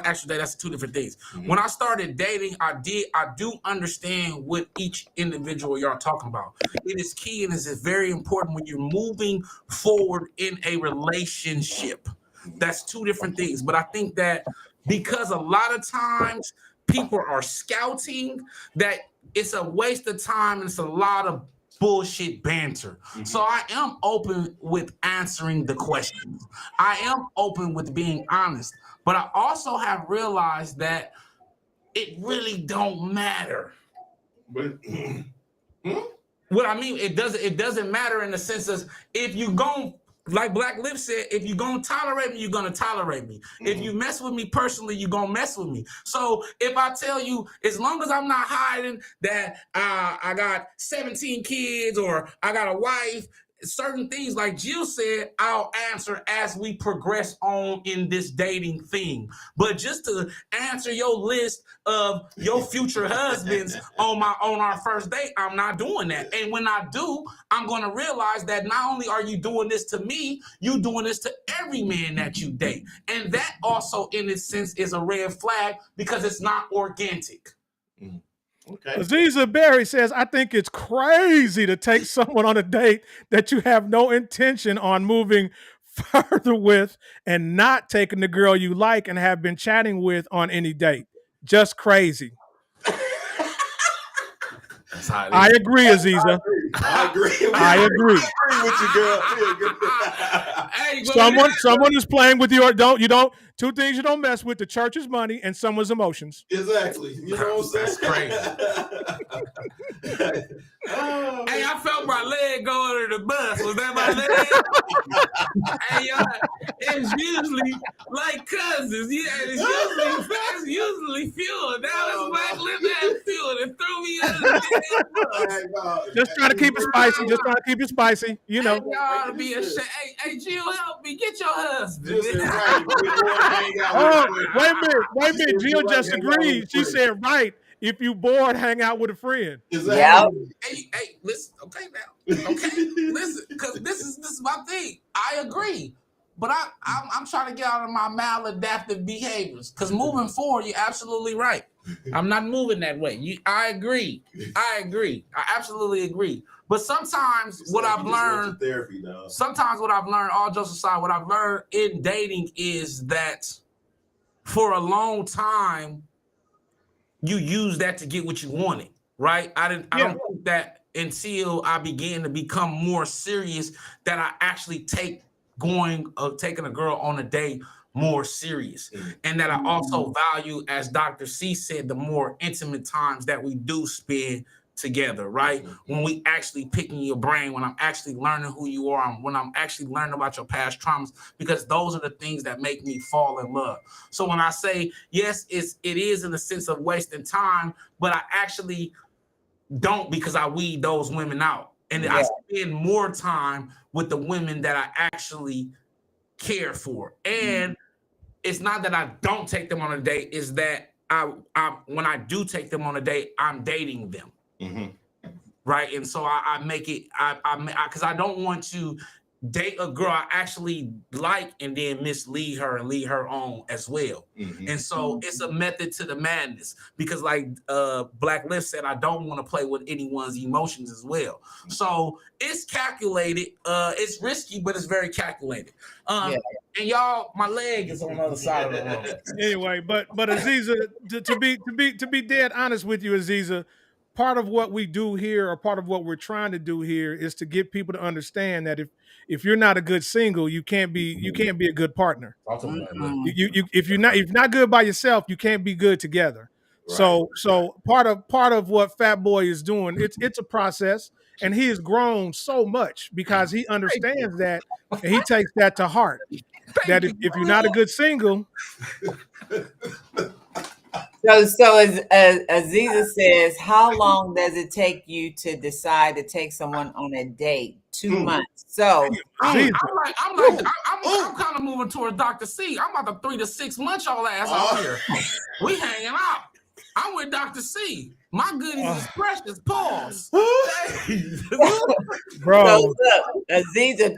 actual date, that's two different things. When I started dating, I do understand what each individual y'all talking about. It is key and it's very important when you're moving forward in a relationship. That's two different things. But I think that because a lot of times people are scouting, that it's a waste of time and it's a lot of bullshit banter. So I am open with answering the questions. I am open with being honest. But I also have realized that it really don't matter. What I mean, it doesn't matter in the sense of if you gon', like Black Lip said, if you're going to tolerate me, you're going to tolerate me. If you mess with me personally, you're going to mess with me. So if I tell you, as long as I'm not hiding that I got 17 kids or I got a wife, certain things like Jill said, I'll answer as we progress on in this dating thing. But just to answer your list of your future husbands on our first date, I'm not doing that. And when I do, I'm going to realize that not only are you doing this to me, you doing this to every man that you date. And that also, in its sense, is a red flag because it's not organic. Okay. Aziza Berry says, I think it's crazy to take someone on a date that you have no intention on moving further with and not taking the girl you like and have been chatting with on any date. Just crazy. That's how it I is. agree, Aziza. I agree. I agree. with you, girl. We agree. Hey, but Someone is playing with your two things you don't mess with: the church's money and someone's emotions. Exactly. You know what I'm saying? That's crazy. Oh, Hey, I felt my leg go under the bus. Was that my leg? Hey, y'all, it's usually like cousins. Yeah, it's usually fuel. Now it's Black Lip and fuel that threw me under the bus. Just trying to keep it spicy. Just trying to keep it spicy. You know. Hey, y'all to be ashamed. Hey, Jill, help me. Get your husband. Listen, right. We wanna hang out Oh, with a friend. wait a minute. Jill Like just hang out with agreed. a She friend. said, right. If you bored, hang out with a friend. Exactly. Hey, listen. Okay, now. Okay, listen, because this is my thing. I agree, but I'm trying to get out of my maladaptive behaviors. Because moving forward, you're absolutely right. I'm not moving that way. I agree. I absolutely agree. But sometimes what I've learned, therapy, dog. sometimes what I've learned, all jokes aside, what I've learned in dating is that for a long time, you use that to get what you wanted, right? I don't think that until I began to become more serious that I actually taking a girl on a date more serious. And that I also value, as Dr. C said, the more intimate times that we do spend together, right? When we actually picking your brain, when I'm actually learning who you are, when I'm actually learning about your past traumas, because those are the things that make me fall in love. So when I say, yes, it is in the sense of wasting time, but I actually don't, because I weed those women out. And I spend more time with the women that I actually care for. And it's not that I don't take them on a date, it's that I when I do take them on a date, I'm dating them. Right. And so I make it, because I don't want to date a girl I actually like and then mislead her and lead her on as well. And so it's a method to the madness, because like Black Lift said, I don't want to play with anyone's emotions as well. So it's calculated. It's risky, but it's very calculated. And y'all, my leg is on the other side of the road. Anyway, but Aziza, to be dead honest with you, Aziza, part of what we do here, or part of what we're trying to do here, is to get people to understand that if you're not a good single, you can't be a good partner. If you're not good by yourself, you can't be good together. Right. So part of what Fat Boy is doing, it's a process, and he has grown so much because he understands that, and he takes that to heart. That if you're not a good single. So as Aziza says, how long does it take you to decide to take someone on a date? 2 months. So I'm kind of moving towards Dr. C. I'm about to 3 to 6 months y'all ass out here. We hanging out. I'm with Dr. C. My goodies is precious. Pause. Bro. So look, Aziza,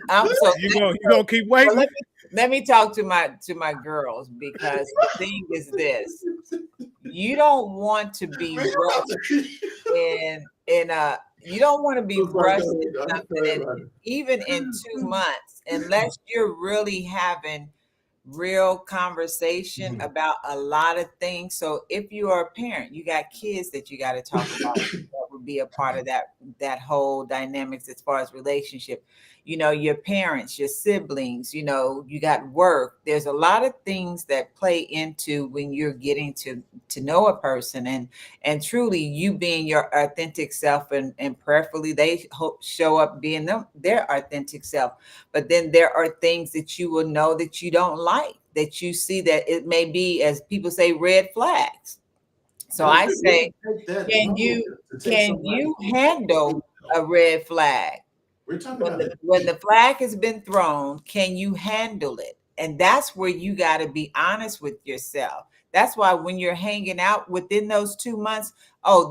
you gonna keep waiting? Let me talk to my girls, because the thing is this: you don't want to be rushed you don't want to be rushed in something, even in 2 months, unless you're really having real conversation about a lot of things. So if you are a parent, you got kids that you got to talk about. That would be a part of that whole dynamics as far as relationship. You know, your parents, your siblings, you know, you got work. There's a lot of things that play into when you're getting to know a person, and truly you being your authentic self, and preferably they show up being their authentic self. But then there are things that you will know that you don't like, that you see that it may be, as people say, red flags. So I say, can you handle a red flag? When the flag has been thrown, can you handle it? And that's where you got to be honest with yourself. That's why when you're hanging out within those 2 months,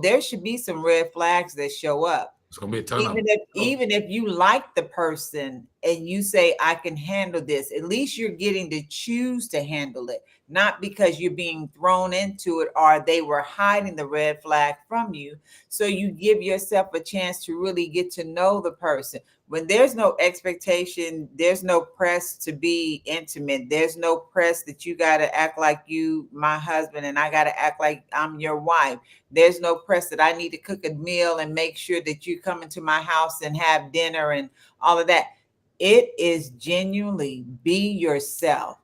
there should be some red flags that show up. It's gonna be a turn Even if you like the person and you say, I can handle this, at least you're getting to choose to handle it, not because you're being thrown into it or they were hiding the red flag from you. So you give yourself a chance to really get to know the person. When there's no expectation, there's no press to be intimate. There's no press that you got to act like you, my husband, and I got to act like I'm your wife. There's no press that I need to cook a meal and make sure that you come into my house and have dinner and all of that. It is genuinely be yourself.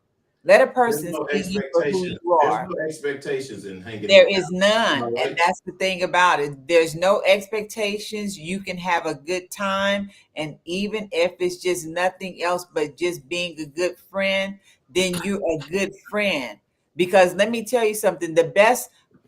Let a person see you for who you are. There's no expectations in hanging. There is none. Right. And that's the thing about it. There's no expectations. You can have a good time. And even if it's just nothing else but just being a good friend, then you're a good friend. Because let me tell you something,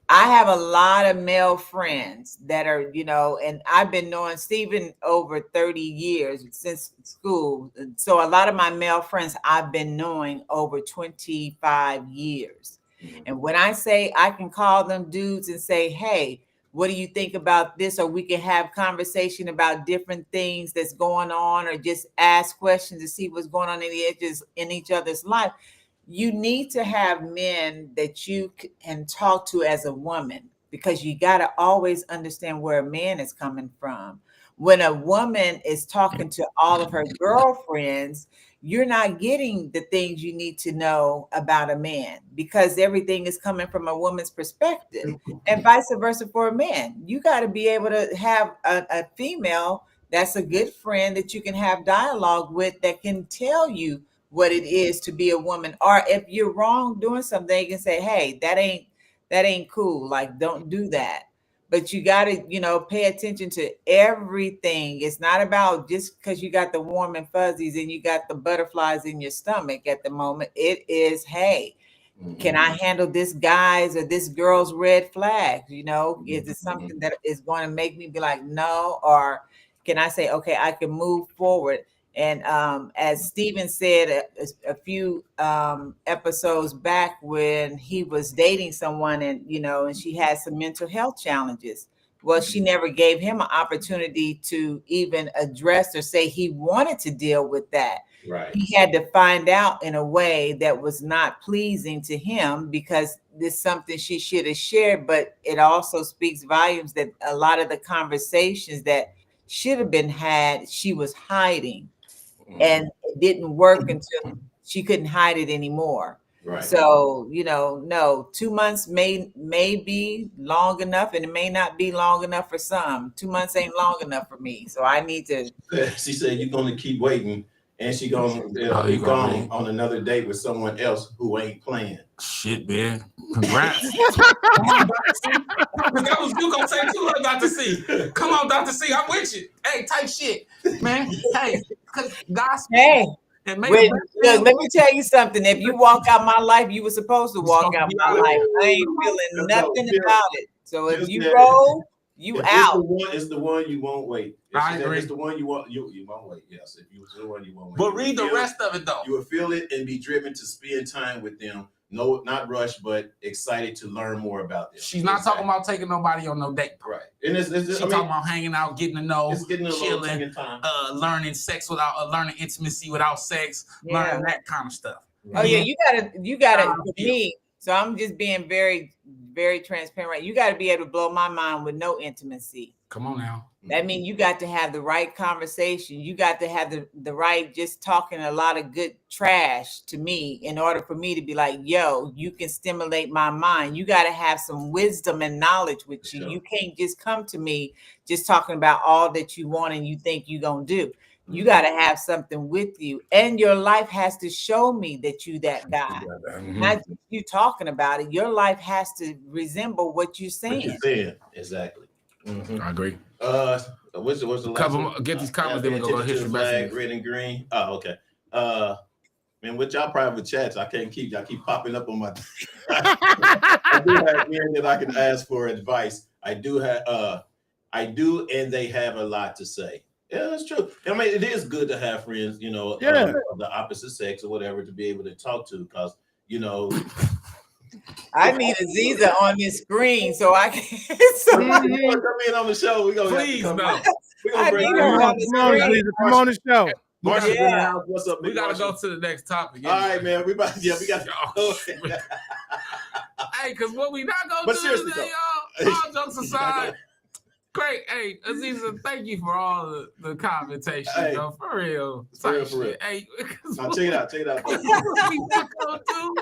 I have a lot of male friends that are, and I've been knowing Stephen over 30 years since school. So a lot of my male friends I've been knowing over 25 years. And when I say I can call them dudes and say, hey, what do you think about this? Or we can have conversation about different things that's going on, or just ask questions to see what's going on in each other's life. You need to have men that you can talk to as a woman, because you got to always understand where a man is coming from. When a woman is talking to all of her girlfriends, you're not getting the things you need to know about a man, because everything is coming from a woman's perspective, and vice versa for a man. You got to be able to have a female that's a good friend that you can have dialogue with, that can tell you what it is to be a woman. Or if you're wrong doing something, you can say, hey, that ain't cool. Like, don't do that. But you got to, pay attention to everything. It's not about just because you got the warm and fuzzies and you got the butterflies in your stomach at the moment. It is, hey, can I handle this guy's or this girl's red flags? Is it something that is going to make me be like, no? Or can I say, okay, I can move forward? And as Stephen said a few episodes back, when he was dating someone and she had some mental health challenges. Well, she never gave him an opportunity to even address or say he wanted to deal with that. Right. He had to find out in a way that was not pleasing to him, because this is something she should have shared. But it also speaks volumes that a lot of the conversations that should have been had, she was hiding. And it didn't work until she couldn't hide it anymore. Right. So, no, 2 months may be long enough, and it may not be long enough for some. 2 months ain't long enough for me. So I need to. She said you're going to keep waiting, and she going to be gone on another date with someone else who ain't playing. Shit, man. Congrats. That was you gonna say too, Dr. C. Come on, Dr. C. I'm with you. Hey, type shit, man. Hey, gospel. Hey, and look, let me tell you something. If you walk out my life, you were supposed to walk out my life. I ain't feeling nothing about it. So if you roll, you out. It's the one you won't wait. I agree. It's the one you won't wait. Yes, if you the one you won't wait. But read the rest of it though. You will feel it and be driven to spend time with them. No, not rush, but excited to learn more about them. She's not talking about taking nobody on no date. Right. And it's she's talking about hanging out, getting to know, chilling, learning sex without learning intimacy without sex, learning that kind of stuff. Oh yeah, you gotta for me. So I'm just being very, very transparent. Right? You got to be able to blow my mind with no intimacy. Come on now. That means you got to have the right conversation. You got to have the right, just talking a lot of good trash to me in order for me to be like, yo, you can stimulate my mind. You got to have some wisdom and knowledge with you. Sure. You can't just come to me just talking about all that you want and you think you're going to do. You got to have something with you, and your life has to show me that you that guy. Not you talking about it. Your life has to resemble what you're saying. What you're saying. Exactly. I agree. What's the last get these comments, then we go to history flag, red and green. Oh, okay. Man, with y'all private chats, y'all keep popping up on my. I do have men that I can ask for advice. I do, and they have a lot to say. Yeah, that's true. I mean, it is good to have friends, of the opposite sex or whatever, to be able to talk to, because I need Aziza on this screen so I can. Come in on the show. We gonna please no. We gonna bring her on the screen. Come on the show. Marshall in the Yeah. house. What's up, We big gotta Marshall? go to the next topic. All right, man. We got Oh, hey, because what we not gonna But do seriously, today, though. y'all, all jokes aside, great. Hey, Aziza, thank you for all the commentation, Hey. yo. For real. For real, Type for real. shit. Hey, Now, check it out. Check it out. what we not gonna do?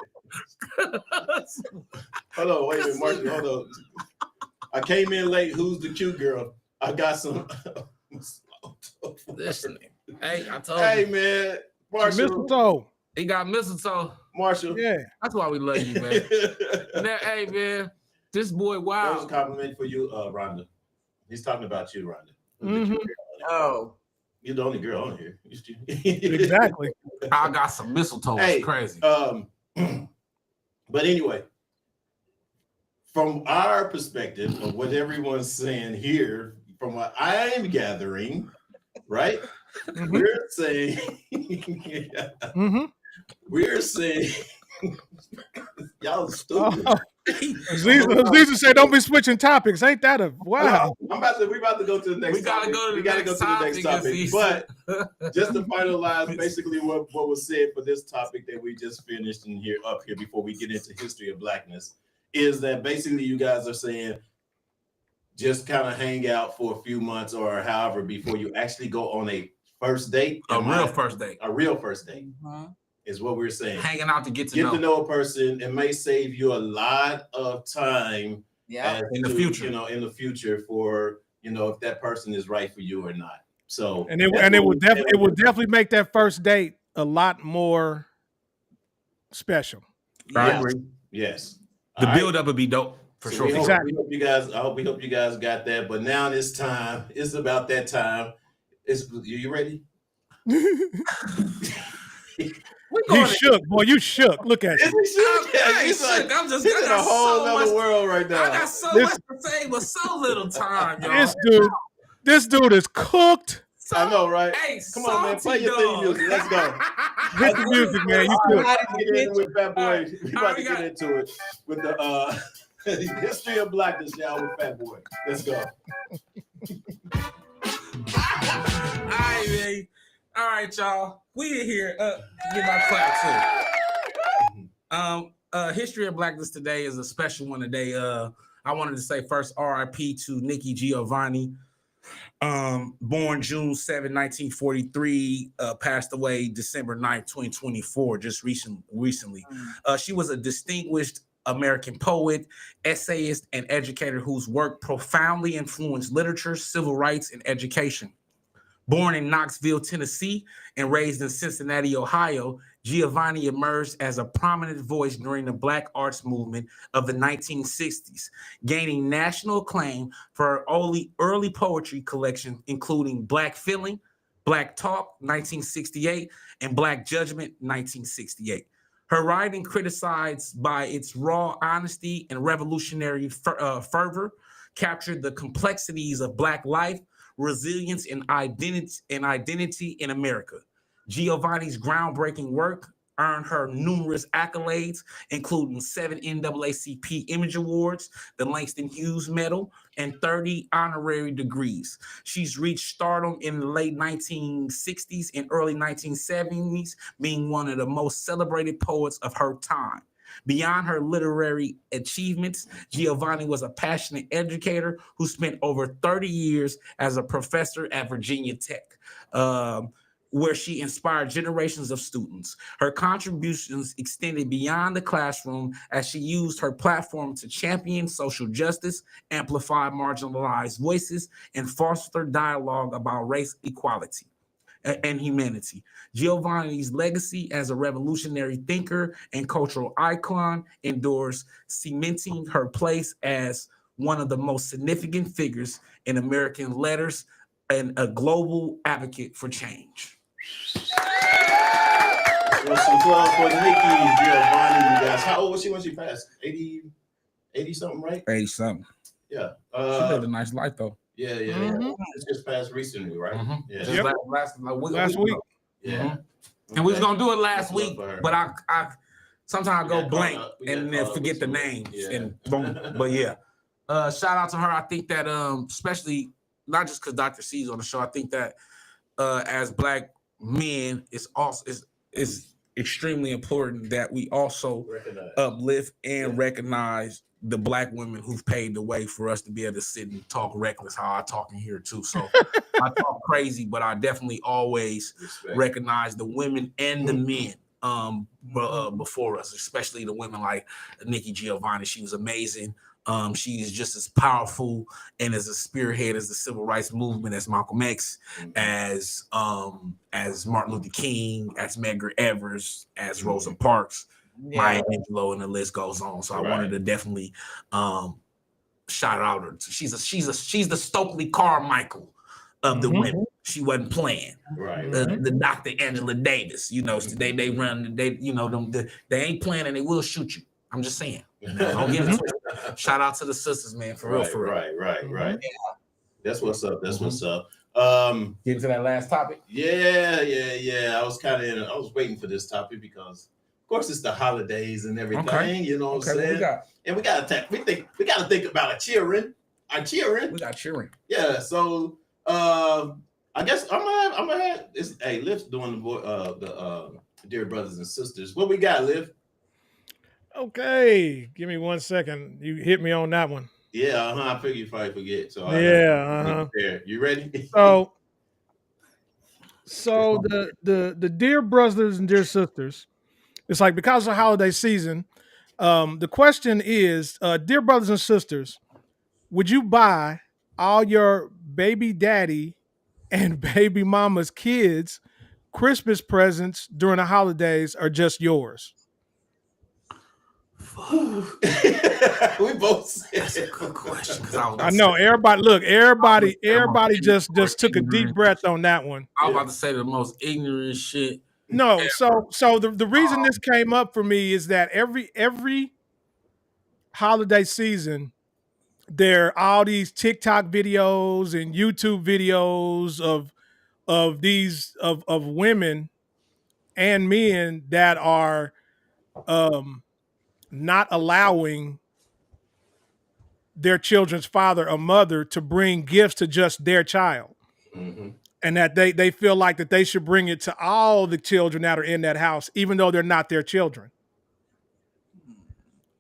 Hold on. Wait a minute, Marshall. Hold on. I came in late. Who's the cute girl? I got some. Listen, hey, I told Hey, you. man. Marshall. Mistletoe. He got mistletoe. Marshall. Yeah. That's why we love you, man. Now, hey, man, this boy, That was a wow. compliment for you, Rhonda. He's talking about you, Rhonda. Mhm. Oh, You're the only girl on here. Exactly. I got some mistletoe. Hey, It's crazy. But anyway, from our perspective of what everyone's saying here, from what I'm gathering, right? Mhm. We're saying, Mhm. we're saying, y'all stupid. Oh, Aziza said, "Don't be switching topics." Ain't that a wow? We about to go to the next We gotta topic. go to the We gotta next go to the next topic, topic. Aziza. But just to finalize basically what was said for this topic that we just finished in here up here before we get into history of blackness is that basically you guys are saying just kind of hang out for a few months or however before you actually go on a first date. A real first date. A real first date mhm. is what we're saying. Hanging out to get to Get know. to know a person. It may save you a lot of time Yeah. as In the to, future. in the future for, if that person is right for you or not. So, And it would definitely make that first date a lot more special. I yes, agree. yes. The All right. build up would be dope for So sure. we hope, Exactly. we hope you guys. We hope you guys got that. But now it's time. It's about that time. You ready? You shook, boy. You shook. Look at Is you. he shook? I ain't He's like, shook. I'm just he's I in a got whole so other much. world right I now. got so This- much to say, but so little time, y'all. This dude is cooked. So, I know, right? Hey, Come on, man. Play salty your theme dog. music. Let's go. Hit the music, man. You All cooked. right, let's get in with Fat Boy. All right. We All about right, to we get got- into it with the history of blackness, y'all, with Fat Boy. Let's go. All right, man. All right, y'all. We in here. Give my clap too. History of Blackness today is a special one today. I wanted to say first RIP to Nikki Giovanni. Born June 7, 1943, passed away December 9th, 2024, just recently. She was a distinguished American poet, essayist, and educator whose work profoundly influenced literature, civil rights, and education. Born in Knoxville, Tennessee, and raised in Cincinnati, Ohio, Giovanni emerged as a prominent voice during the Black arts movement of the 1960s, gaining national acclaim for her early poetry collection, including Black Feeling, Black Talk, 1968, and Black Judgment, 1968. Her writing, criticized by its raw honesty and revolutionary fervor, captured the complexities of Black life, resilience, and identity in America. Giovanni's groundbreaking work earned her numerous accolades, including 7 NAACP Image Awards, the Langston Hughes Medal, and 30 honorary degrees. She's reached stardom in the late 1960s and early 1970s, being one of the most celebrated poets of her time. Beyond her literary achievements, Giovanni was a passionate educator who spent over 30 years as a professor at Virginia Tech, where she inspired generations of students. Her contributions extended beyond the classroom as she used her platform to champion social justice, amplify marginalized voices, and foster dialogue about race equality and humanity. Giovanni's legacy as a revolutionary thinker and cultural icon endures, cementing her place as one of the most significant figures in American letters and a global advocate for change. Well, some love for Nikki Giovanni, you guys. How old was she when she passed? 80 something, right? 80 something. Yeah. She lived a nice life though. Yeah. Mhm. It's just passed recently, right? Mhm. Yeah. Just Yep. last Last week. Yeah. Mhm. And we was gonna do it last Love week, for her. but I sometimes I We go got blank caught up. We got and then caught up forget with the some- names yeah. and boom. But yeah, shout out to her. I think that especially not just because Dr. C's on the show. I think that as Black men, it's also it's extremely important that we also uplift and recognize the Black women who've paved the way for us to be able to sit and talk reckless how I talk in here too. So I talk crazy, but I definitely always recognize the women and the men before us, especially the women like Nikki Giovanni. She was amazing. She is just as powerful and as a spearhead as the civil rights movement, as Malcolm X, as Martin Luther King, as Medgar Evers, as Rosa Parks, Maya Angelou, and the list goes on. So I wanted to definitely shout out her. She's the Stokely Carmichael of the women. She wasn't playing. Right. The Dr. Angela Davis, you know, they run, they ain't playing and they will shoot you. I'm just saying. Don't get it twisted. Shout out to the sisters, man, for real. Right. Yeah. That's what's up. That's what's up. Get to that last topic. Yeah. I was waiting for this topic because, of course, it's the holidays and everything. Okay. You know what I'm saying? We got to think about our cheering. We got cheering. Yeah. So I guess I'm gonna have this. Hey, Liv's doing the Dear Brothers and Sisters. What we got, Liv? Okay, give me 1 second. You hit me on that one. Yeah, I figure you probably forget. So you ready? So the Dear Brothers and Dear Sisters, it's like because of holiday season. The question is, Dear Brothers and Sisters, would you buy all your baby daddy and baby mama's kids Christmas presents during the holidays, or just yours? We both said That's a good question. I know everybody just took a deep breath on that one. I was about to say the most ignorant shit. No, so the reason this came up for me is that every holiday season, there are all these TikTok videos and YouTube videos of women and men that are not allowing their children's father or mother to bring gifts to just their child. And that they feel like that they should bring it to all the children that are in that house, even though they're not their children.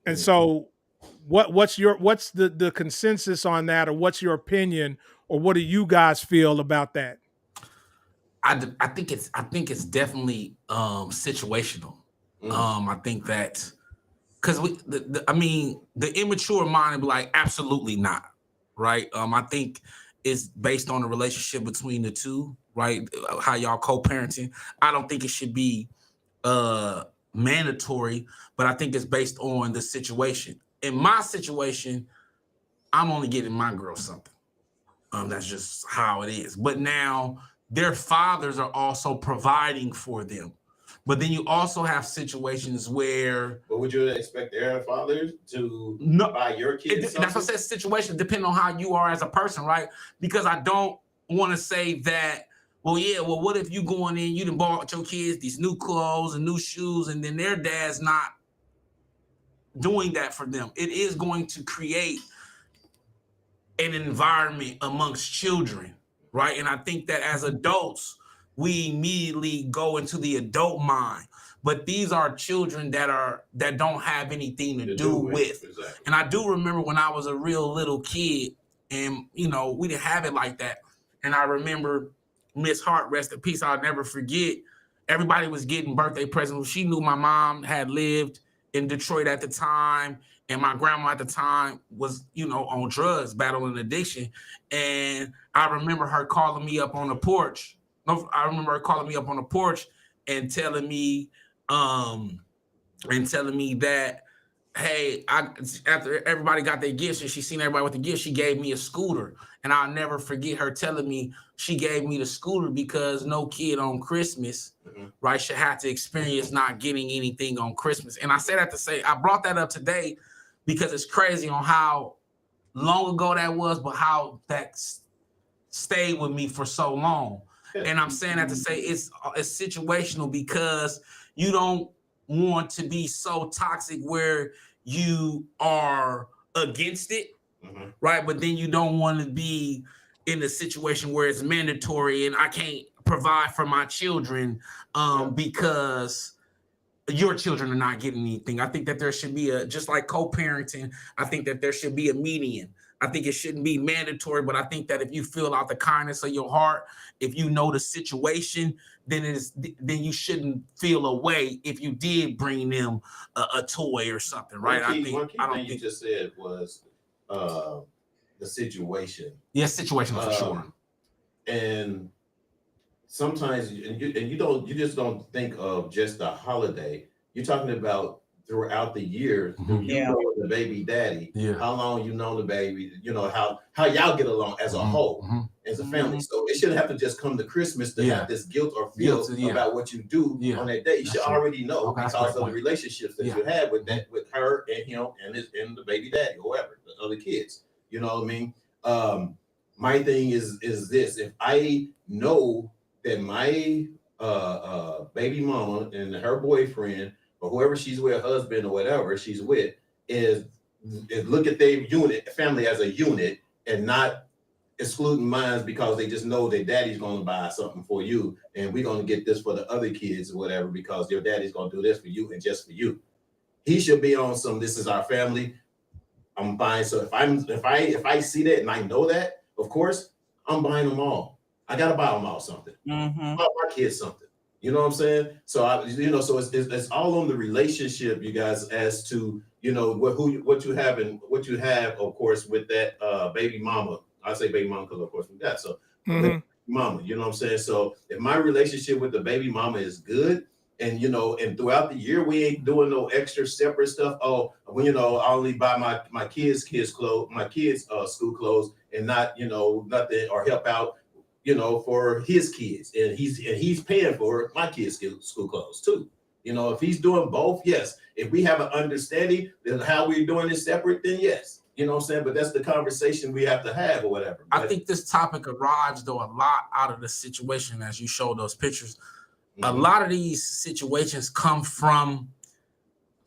And so what's the consensus on that, or what's your opinion, or what do you guys feel about that? I think it's definitely situational. I think that because the immature mind would be like, absolutely not, right? I think it's based on the relationship between the two, right? How y'all co-parenting. I don't think it should be mandatory, but I think it's based on the situation. In my situation, I'm only getting my girl something. That's just how it is. But now their fathers are also providing for them. But then you also have situations where. But would you expect their fathers to buy your kids something? That's what I said, situation, depending on how you are as a person, right? Because I don't want to say that, well, what if you going in, you done bought your kids these new clothes and new shoes, and then their dad's not doing that for them. It is going to create an environment amongst children, right? And I think that as adults, we immediately go into the adult mind, but these are children that don't have anything to do with. Exactly. And I do remember when I was a real little kid, and we didn't have it like that. And I remember Miss Hart, rest in peace, I'll never forget. Everybody was getting birthday presents. She knew my mom had lived in Detroit at the time, and my grandma at the time was, on drugs, battling addiction. And I remember her calling me up on the porch. And telling me that, hey, after everybody got their gifts and she seen everybody with the gifts, she gave me a scooter. And I'll never forget her telling me she gave me the scooter because no kid on Christmas, right, should have to experience not getting anything on Christmas. And I say that to say, I brought that up today because it's crazy on how long ago that was, but how that stayed with me for so long. And I'm saying that to say it's situational because you don't want to be so toxic where you are against it, right? But then you don't want to be in a situation where it's mandatory and I can't provide for my children because your children are not getting anything. I think that there should be just like co-parenting, I think that there should be a median. I think it shouldn't be mandatory, but I think that if you feel out the kindness of your heart, if you know the situation, then you shouldn't feel away if you did bring them a toy or something, right? One key thing you just said was the situation. Yeah, situational for sure. And sometimes, you just don't think of just a holiday. You're talking about throughout the year. You know the baby daddy. Yeah. How long you know the baby? You know how y'all get along as a whole, as a family. So it shouldn't have to just come to Christmas to have this guilt or feel about what you do on that day. You should already know because of the relationships that you have with her and him and the baby daddy, whoever, the other kids. You know what I mean? My thing is this: if I know that my baby mama and her boyfriend or whoever she's with, husband or whatever she's with, is look at their family as a unit and not excluding mine because they just know that daddy's going to buy something for you and we're going to get this for the other kids or whatever because your daddy's going to do this for you and just for you. He should be on some, this is our family, I'm buying. So if I see that and I know that, of course, I'm buying them all. I got to buy them all something. Buy my kids something. You know what I'm saying? So so it's all on the relationship, you guys, as to what you have and what you have, of course, with that baby mama. I say baby mama because of course we got baby mama. You know what I'm saying? So if my relationship with the baby mama is good, and and throughout the year we ain't doing no extra separate stuff. I only buy my kids clothes, my kids school clothes, and not nothing or help out. For his kids, and he's paying for my kids' school clothes too. If he's doing both, yes. If we have an understanding that how we're doing it separate, then yes. You know what I'm saying? But that's the conversation we have to have or whatever. I think this topic arrives though a lot out of the situation as you show those pictures. A lot of these situations come from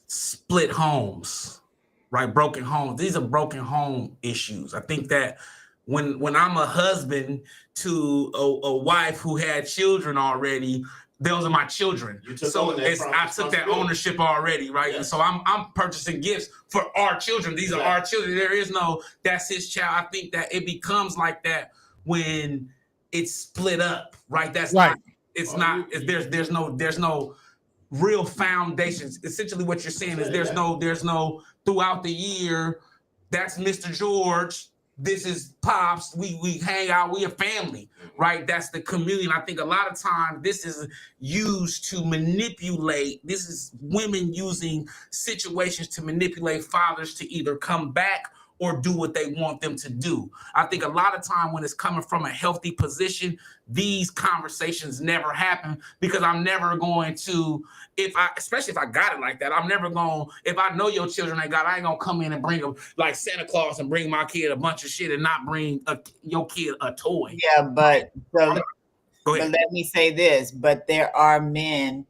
split homes, right? Broken homes. These are broken home issues. I think that when I'm a husband to a wife who had children already, those are my children. I took that ownership already, right? Yeah. And so I'm purchasing gifts for our children. These are our children. There is no that's his child. I think that it becomes like that when it's split up, right? That's right. There's no real foundations. Essentially, what you're saying is there's no throughout the year. That's Mr. George. This is Pops. We hang out. We a family, right? That's the community. And I think a lot of times this is used to manipulate. This is women using situations to manipulate fathers to either come back or do what they want them to do. I think a lot of time when it's coming from a healthy position, these conversations never happen because I'm never going to, especially if I got it like that, I'm never going, if I know your children ain't got, I ain't gonna come in and bring them like Santa Claus and bring my kid a bunch of shit and not bring your kid a toy. Yeah, but let me say this, but there are men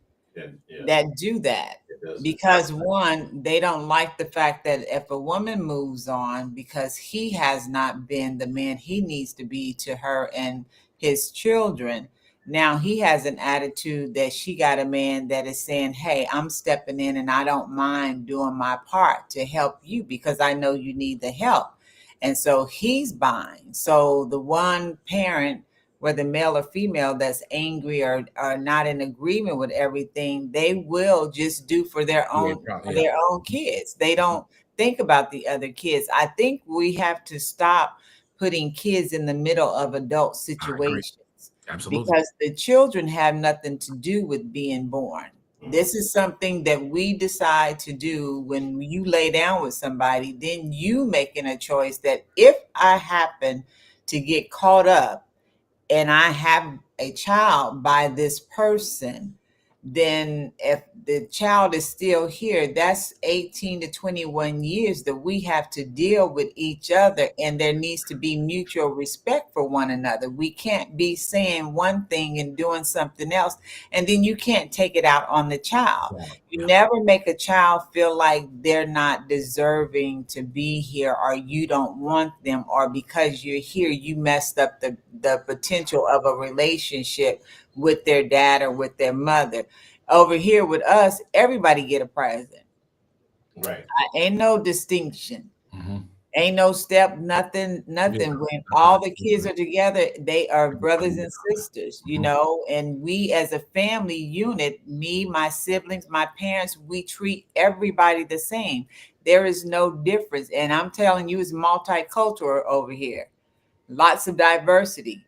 that do that. Because one, they don't like the fact that if a woman moves on because he has not been the man he needs to be to her and his children, now he has an attitude that she got a man that is saying, hey, I'm stepping in and I don't mind doing my part to help you because I know you need the help. And so he's buying. So the one parent, whether male or female, that's angry or not in agreement with everything, they will just do for their own kids. They don't think about the other kids. I think we have to stop putting kids in the middle of adult situations. Absolutely. Because the children have nothing to do with being born. This is something that we decide to do when you lay down with somebody, then you making a choice that if I happen to get caught up and I have a child by this person, then if the child is still here, that's 18 to 21 years that we have to deal with each other, and there needs to be mutual respect for one another. We can't be saying one thing and doing something else, and then you can't take it out on the child. You never make a child feel like they're not deserving to be here, or you don't want them, or because you're here, you messed up the potential of a relationship with their dad or with their mother. Over here with us, everybody get a present. Right. Ain't no distinction. Mhm. Ain't no step, nothing. When all the kids are together, they are brothers and sisters, you know, and we as a family unit, me, my siblings, my parents, we treat everybody the same. There is no difference. And I'm telling you, it's multicultural over here. Lots of diversity.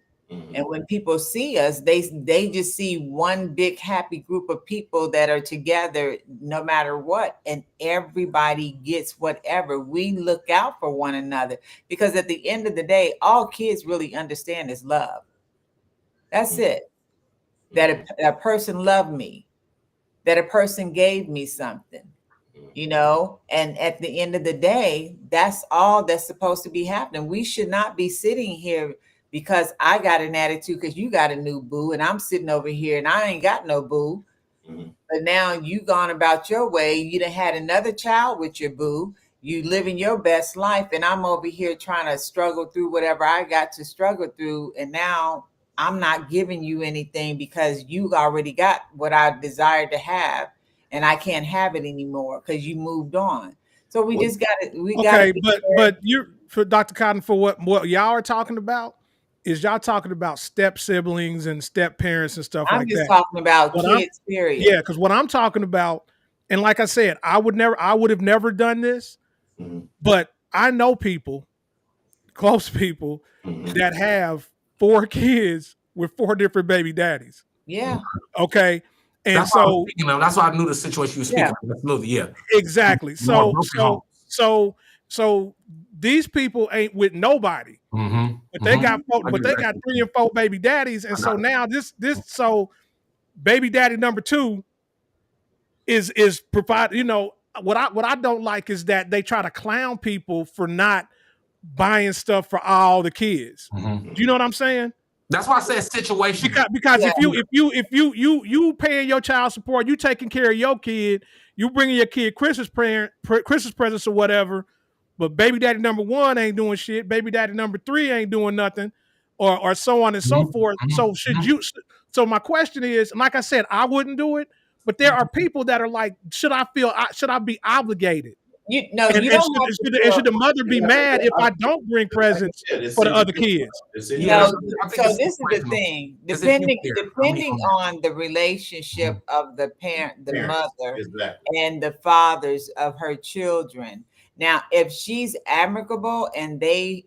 And when people see us, they just see one big happy group of people that are together no matter what, and everybody gets whatever. We look out for one another, because at the end of the day, all kids really understand is love. That's it. That a person loved me, that a person gave me something, you know, and at the end of the day, that's all that's supposed to be happening. We should not be sitting here because I got an attitude because you got a new boo, and I'm sitting over here and I ain't got no boo. But now you gone about your way. You done had another child with your boo. You living your best life, and I'm over here trying to struggle through whatever I got to struggle through. And now I'm not giving you anything because you already got what I desired to have, and I can't have it anymore because you moved on. So we just got it. We got Okay, but you, for Dr. Cotton, for what y'all are talking about, is y'all talking about step siblings and step parents and stuff I'm like just that. talking about What kids, period. Yeah, because what I'm talking about, and like I said, I would have never done this, but I know people, close people, that have 4 kids with 4 different baby daddies. Yeah. Okay. And That's what I was speaking of. That's why I knew the situation you were speaking of. Absolutely, yeah. Exactly. So these people ain't with nobody. But they got 3 and 4 baby daddies, and so now so baby daddy number 2 is provide. You know what I don't like is that they try to clown people for not buying stuff for all the kids. Do you know what I'm saying? That's why I said situation. Because if you paying your child support, you taking care of your kid, you bringing your kid Christmas presents or whatever. But baby daddy number 1 ain't doing shit. Baby daddy number 3 ain't doing nothing, or so on and so forth. So should you? So my question is, and like I said, I wouldn't do it. But there are people that are like, should I be obligated? You don't have to should the mother be mad if I don't bring presents for the other kids? No, so this is the thing. Depending on the relationship of the parent, the mother, and the fathers of her children. Now, if she's amicable and they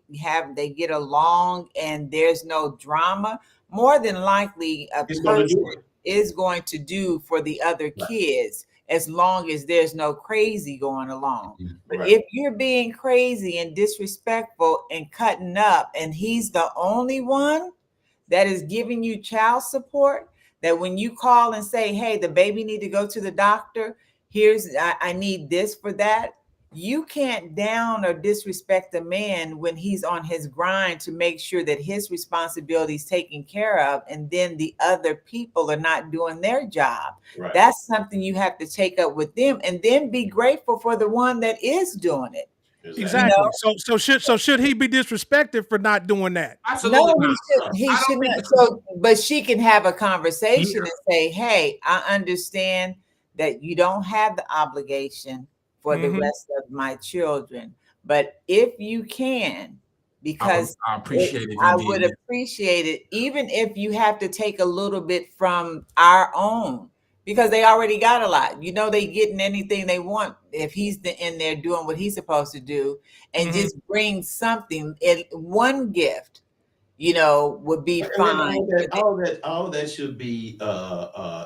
get along and there's no drama, more than likely a person is going to do for the other kids, as long as there's no crazy going along. But if you're being crazy and disrespectful and cutting up, and he's the only one that is giving you child support, that when you call and say, hey, the baby need to go to the doctor, I need this for that. You can't down or disrespect a man when he's on his grind to make sure that his responsibility is taken care of, and then the other people are not doing their job. That's something you have to take up with them, and then be grateful for the one that is doing it. Exactly. You know? So should he be disrespected for not doing that? Absolutely. No, he should not. So, but she can have a conversation and say, hey, I understand that you don't have the obligation for the rest of my children, but if you can, because I appreciate it. I would appreciate it, even if you have to take a little bit from our own, because they already got a lot. You know, they getting anything they want if he's in there doing what he's supposed to do, and just bring something, one gift. would be And then fine. all that should be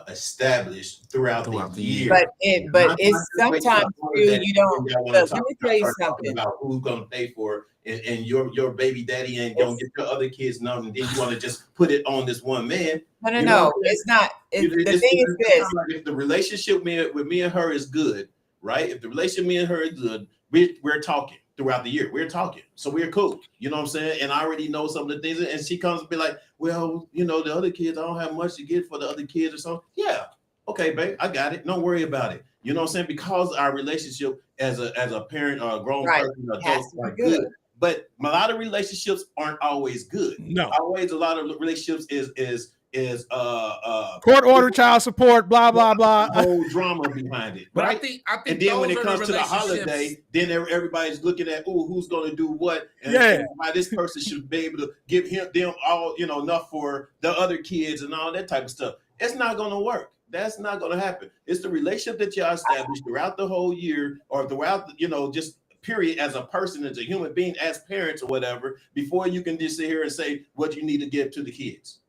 established throughout the year. But Not it's just wait till sometimes the too, holiday you and don't y'all wanna look, let me tell you start talking something. about who's gonna pay for it, and your baby daddy ain't gonna get your other kids number, and then you want to just put it on this one man. No, You know what I'm saying? it's not. You- The it's- thing is it's this. kinda like if the relationship with me and her is good, right? If the relationship me and her is good, we're talking throughout the year. We're talking, so we're cool. You know what I'm saying? And I already know some of the things, and she comes and be like, "Well, the other kids, I don't have much to get for the other kids or something." Yeah, okay, babe, I got it. Don't worry about it. You know what I'm saying? Because our relationship as a parent or a grown Right. person, It has adults to are be good. good. But a lot of relationships aren't always good. No. Always a lot of relationships is Court order, child support, blah blah blah. whole drama behind it, But right? I think And then when those it are comes to the relationships- holiday, then everybody's looking at, who's going to do what, and Yeah. why this person should be able to give them all, enough for the other kids and all that type of stuff. It's not going to work. That's not going to happen. It's the relationship that y'all established throughout the whole year, or throughout, just period, as a person, as a human being, as parents or whatever, before you can just sit here and say what you need to give to the kids.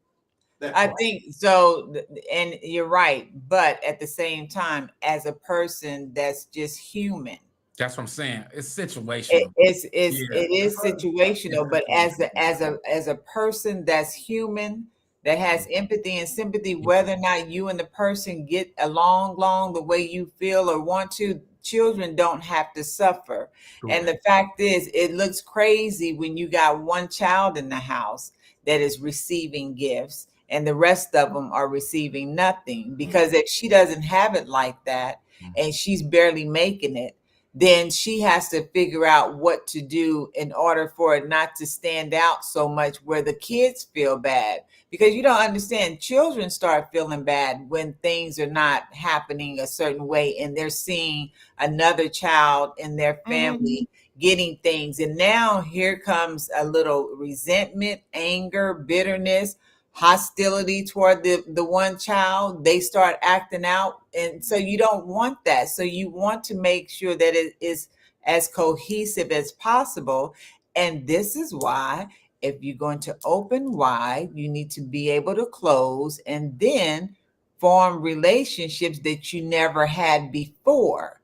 That I part. think so, and you're right. But at the same time, as a person that's just human, That's what I'm saying. It's situational. it is situational. But as a person that's human, that has empathy and sympathy, whether or not you and the person get along the way you feel or want to, children don't have to suffer. And the fact is, it looks crazy when you got one child in the house that is receiving gifts and the rest of them are receiving nothing. Because if she doesn't have it like that and she's barely making it, then she has to figure out what to do in order for it not to stand out so much where the kids feel bad. Because you don't understand, children start feeling bad when things are not happening a certain way and they're seeing another child in their family getting things. And now here comes a little resentment, anger, bitterness, hostility toward the one child. They start acting out, and so you don't want that. So you want to make sure that it is as cohesive as possible. And this is why, if you're going to open wide, you need to be able to close and then form relationships that you never had before.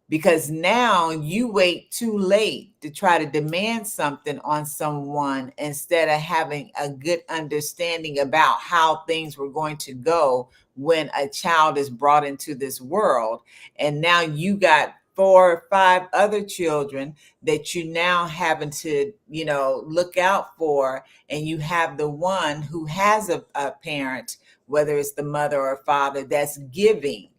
Because now you wait too late to try to demand something on someone instead of having a good understanding about how things were going to go when a child is brought into this world. And now you got 4 or 5 other children that you now having to, look out for. And you have the one who has a parent, whether it's the mother or father, that's giving.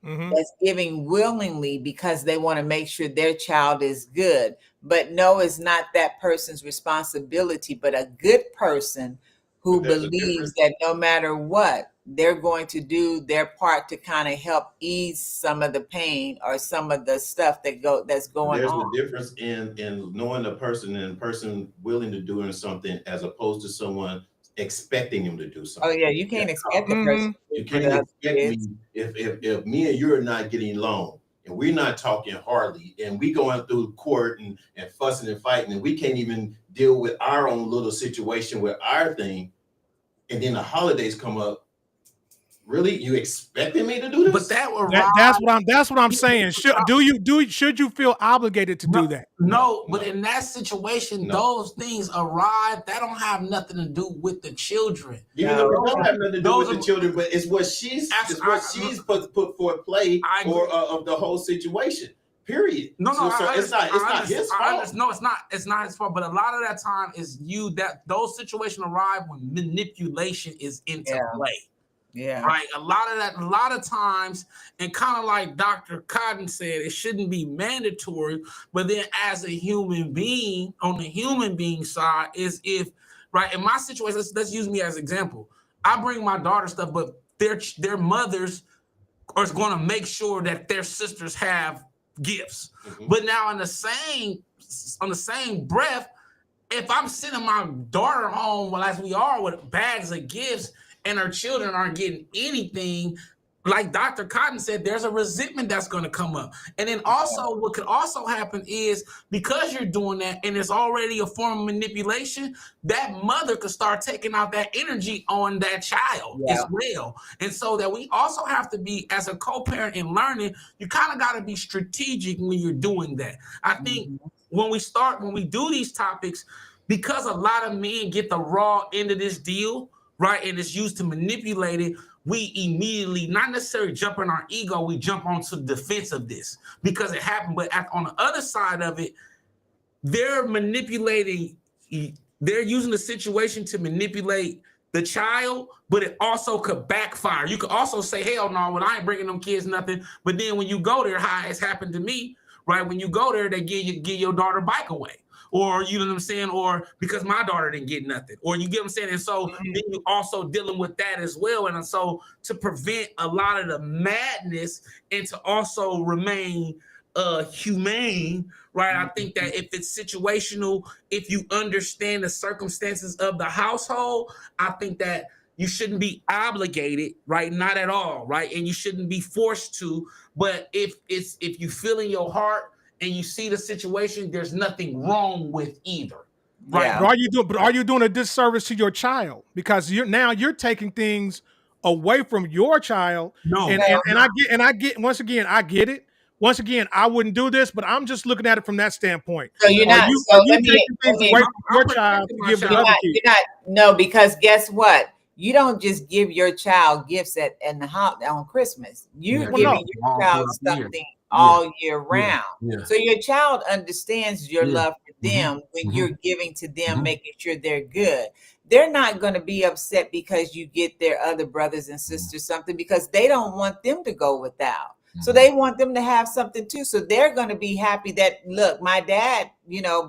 That's giving willingly because they want to make sure their child is good. But no, it's not that person's responsibility, but a good person who believes that no matter what, they're going to do their part to kind of help ease some of the pain or some of the stuff that's going on. There's a difference in knowing the person and the person willing to do something as opposed to someone expecting him to do something. Oh yeah, you can't expect the person. You can't expect me if me and you are not getting along and we're not talking hardly and we going through court and fussing and fighting and we can't even deal with our own little situation with our thing, and then the holidays come up. Really, you expecting me to do this? But that's what I'm saying. Should you feel obligated to do that? No, but in that situation, those things arrive. That don't have nothing to do with the children. Even though it don't have nothing to do with the children, but it's what she's put for play of the whole situation. Period. It's not his fault. No, it's not. It's not his fault. But a lot of that time is those situations arrive when manipulation is into play. Yeah. Right. A lot of times, and kind of like Dr. Cotton said, it shouldn't be mandatory. But then as a human being, on the human being side, is if, right, in my situation, let's use me as an example. I bring my daughter stuff, but their mothers are going to make sure that their sisters have gifts. But now on the same breath, if I'm sending my daughter home, as we are, with bags of gifts, and her children aren't getting anything, like Dr. Cotton said, there's a resentment that's going to come up. And then also what could also happen is because you're doing that and it's already a form of manipulation, that mother could start taking out that energy on that child as well. And so that we also have to be, as a co-parent in learning, you kind of got to be strategic when you're doing that. I think when we do these topics, because a lot of men get the raw end of this deal, right, and it's used to manipulate it, we immediately, not necessarily jump in our ego, we jump onto the defense of this because it happened. But on the other side of it, they're manipulating, they're using the situation to manipulate the child, but it also could backfire. You could also say, hell no, well, I ain't bringing them kids nothing. But then when you go there, how it's happened to me, right? When you go there, they give your daughter bike away. Or, you know what I'm saying? Or because my daughter didn't get nothing. Or you get what I'm saying? And so then you also dealing with that as well. And so to prevent a lot of the madness and to also remain humane, right? I think that if it's situational, if you understand the circumstances of the household, I think that you shouldn't be obligated, right? Not at all, right? And you shouldn't be forced to. But if you feel in your heart and you see the situation, there's nothing wrong with either. Right. Yeah. But are you doing a disservice to your child? Because you're taking things away from your child. No. And I get once again, I get it. Once again, I wouldn't do this, but I'm just looking at it from that standpoint. So you're not taking things away from your child to give to other kids. No, because guess what? You don't just give your child gifts on Christmas. You're giving your child something all year round. Yeah. So your child understands your love for them when you're giving to them, making sure they're good. They're not going to be upset because you get their other brothers and sisters something, because they don't want them to go without. So they want them to have something too. So they're going to be happy that, look, my dad,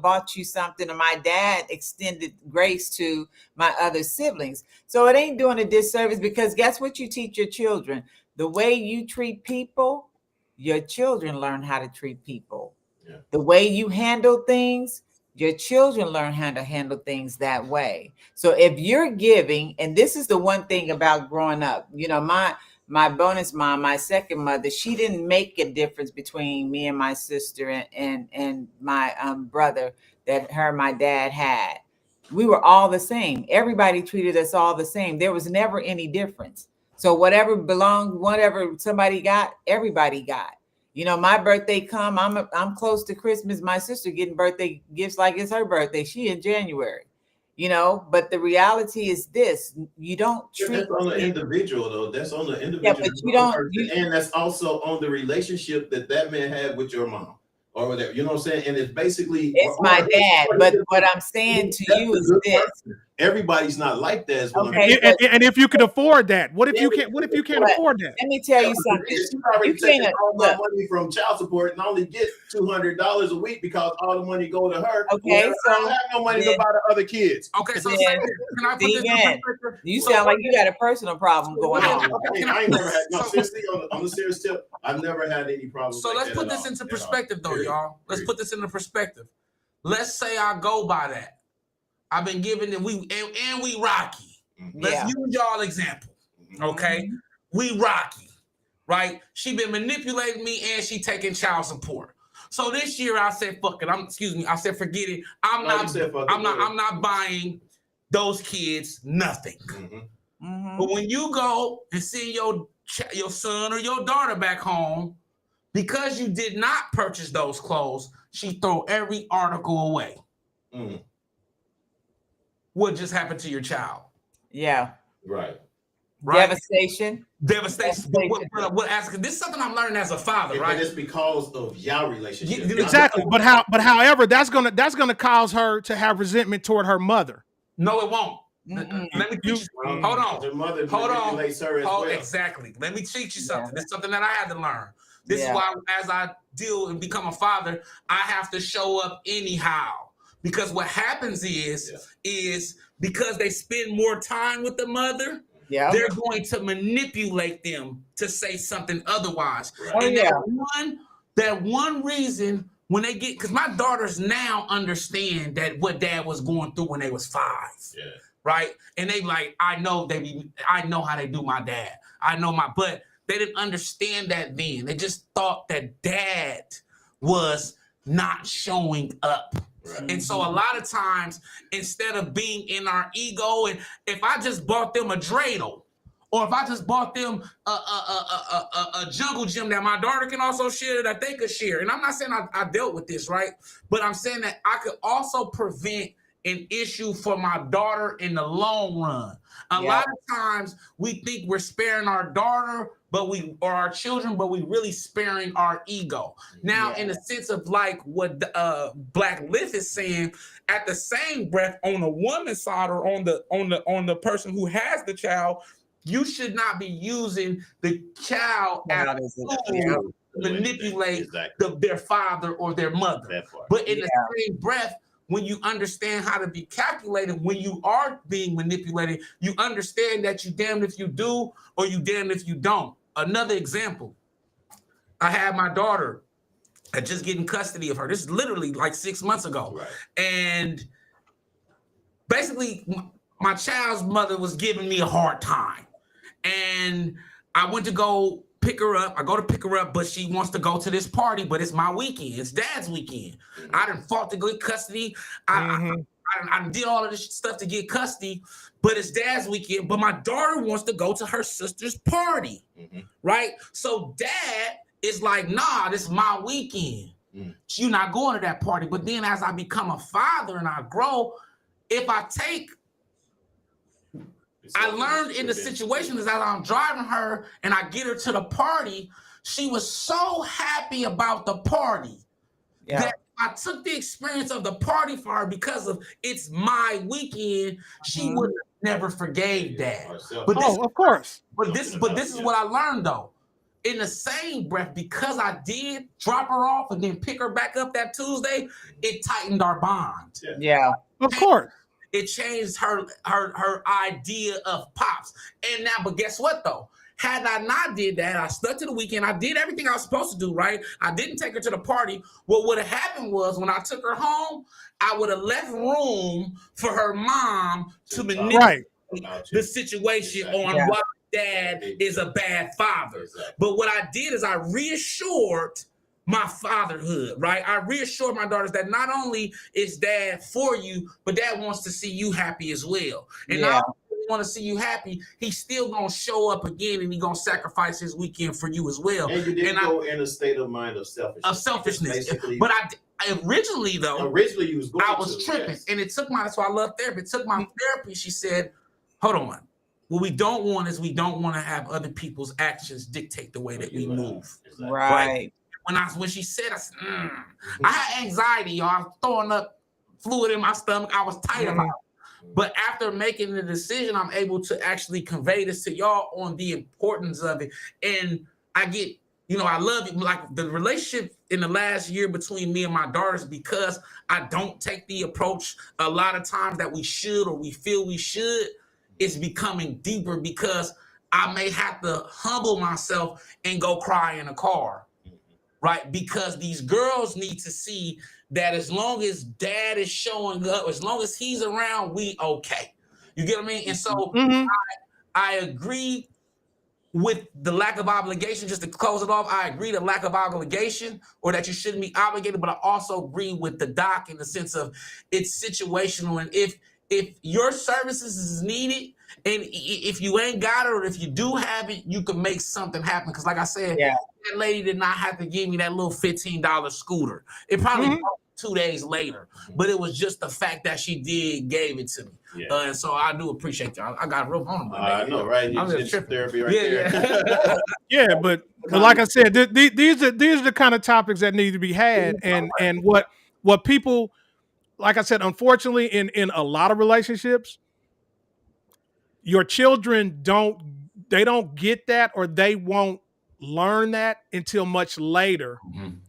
bought you something, or my dad extended grace to my other siblings. So it ain't doing a disservice, because guess what you teach your children? The way you treat people, your children learn how to treat people. Yeah. The way you handle things, your children learn how to handle things that way. So if you're giving, and this is the one thing about growing up, my bonus mom, my second mother, she didn't make a difference between me and my sister and my brother that her and my dad had. We were all the same. Everybody treated us all the same. There was never any difference. So whatever belonged, whatever somebody got, everybody got. My birthday come, I'm close to Christmas. My sister getting birthday gifts like it's her birthday. She in January. But the reality is this: you don't treat. That's on the individual, though. That's on the individual. Yeah, but you don't. And that's also on the relationship that man had with your mom or whatever. You know what I'm saying? And it's basically it's my dad. But what I'm saying to you is this: everybody's not like that. Okay, and if you can afford that, what if you can't? What if you can't afford that? Let me tell you something. You can't all my money from child support and only get $200 a week because all the money go to her. Okay, so I don't have no money to buy the other kids. Okay, so can I put this in perspective? You sound like you got a personal problem going on. I ain't never had. No, seriously, on the serious tip, I've never had any problems. So let's put this into perspective, though, y'all. Let's put this into perspective. Let's say I go by that. I've been giving them, we rocky. Let's use y'all example. Okay. We rocky, right? She been manipulating me and she taking child support. So this year I said, fuck it. I said, forget it. I'm not buying those kids nothing. But when you go and see your son or your daughter back home, because you did not purchase those clothes, she throw every article away. What just happened to your child? Yeah. Right. Devastation. What asking? This is something I'm learning as a father, right? And it's because of y'all relationship. Exactly. But however, that's gonna cause her to have resentment toward her mother. No, it won't. Let me teach you. Hold on. Your mother manipulates her as well. Exactly. Let me teach you something. This is something that I had to learn. This is why, as I deal and become a father, I have to show up anyhow. Because what happens is because they spend more time with the mother, they're going to manipulate them to say something otherwise. Right. And that one reason when they get, because my daughters now understand that what dad was going through when they was 5. Yeah. Right. And they like, I know how they do my dad. But They didn't understand that then. They just thought that dad was not showing up. Right. And so a lot of times, instead of being in our ego, and if I just bought them a dreidel, or if I just bought them a jungle gym that my daughter can also share, that they could share. And I'm not saying I dealt with this, right? But I'm saying that I could also prevent an issue for my daughter in the long run. A lot of times we think we're sparing our daughter, or our children, but we really sparing our ego. Now, in the sense of like what Black Lift is saying, at the same breath, on the woman's side or on the person who has the child, you should not be using the child as a tool to manipulate their father or their mother. But in the same breath, when you understand how to be calculated, when you are being manipulated, you understand that you damned if you do or you damned if you don't. Another example, I had my daughter just getting custody of her. This is literally like 6 months ago. Right. And basically, my child's mother was giving me a hard time. And I went to go pick her up. I go to pick her up, but she wants to go to this party, but it's my weekend. It's dad's weekend. I done fought to get custody. I did all of this stuff to get custody, but it's dad's weekend. But my daughter wants to go to her sister's party, right? So dad is like, nah, this is my weekend. You're not going to that party. But then as I become a father and I grow, if I take I learned in the situation is that I'm driving her and I get her to the party. She was so happy about the party that I took the experience of the party for her because of it's my weekend. She would have never forgave that. But this, of course. But this is what I learned though. In the same breath, because I did drop her off and then pick her back up that Tuesday, it tightened our bond. Yeah. Of course. It changed her idea of pops. And now, but guess what though? Had I not did that, I stuck to the weekend. I did everything I was supposed to do, right? I didn't take her to the party. What would have happened was when I took her home, I would have left room for her mom to manipulate the situation on why dad is a bad father. But what I did is I reassured my fatherhood, right? I reassured my daughters that not only is dad for you, but dad wants to see you happy as well. And not only want to see you happy, he's still gonna show up again and he's gonna sacrifice his weekend for you as well. And you didn't go in a state of mind of selfishness. But I originally you was going I was tripping. And it took that's why I love therapy. It took my therapy. She said, hold on. What we don't want is we don't want to have other people's actions dictate the way that we move. Right. When she said, I said, I had anxiety, y'all. I was throwing up fluid in my stomach. I was tight about it. But after making the decision, I'm able to actually convey this to y'all on the importance of it. And I get, I love it. Like the relationship in the last year between me and my daughters, because I don't take the approach a lot of times that we should or we feel we should, is becoming deeper because I may have to humble myself and go cry in a car. Right, because these girls need to see that as long as dad is showing up, as long as he's around, we okay. You get what I mean? And so I agree with the lack of obligation. Just to close it off, I agree the lack of obligation, or that you shouldn't be obligated. But I also agree with the doc in the sense of it's situational, and if your services is needed, and if you ain't got it, or if you do have it, you can make something happen. Because like I said, that lady did not have to give me that little $15 scooter. It probably broke 2 days later, but it was just the fact that she gave it to me. And so I do appreciate y'all. I got real vulnerable. I know, right? I'm just therapy right there. Yeah, but like I said, these are the kind of topics that need to be had, and what people, like I said, unfortunately, in a lot of relationships, your children don't get that, or they won't learn that until much later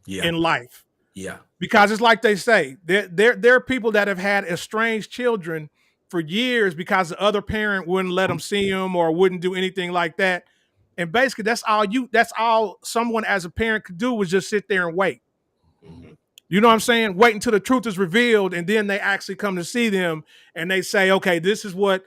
in life. Yeah. Because it's like they say, there are people that have had estranged children for years because the other parent wouldn't let them see them or wouldn't do anything like that. And basically that's all someone as a parent could do, was just sit there and wait. You know what I'm saying? Wait until the truth is revealed, and then they actually come to see them and they say, okay, this is what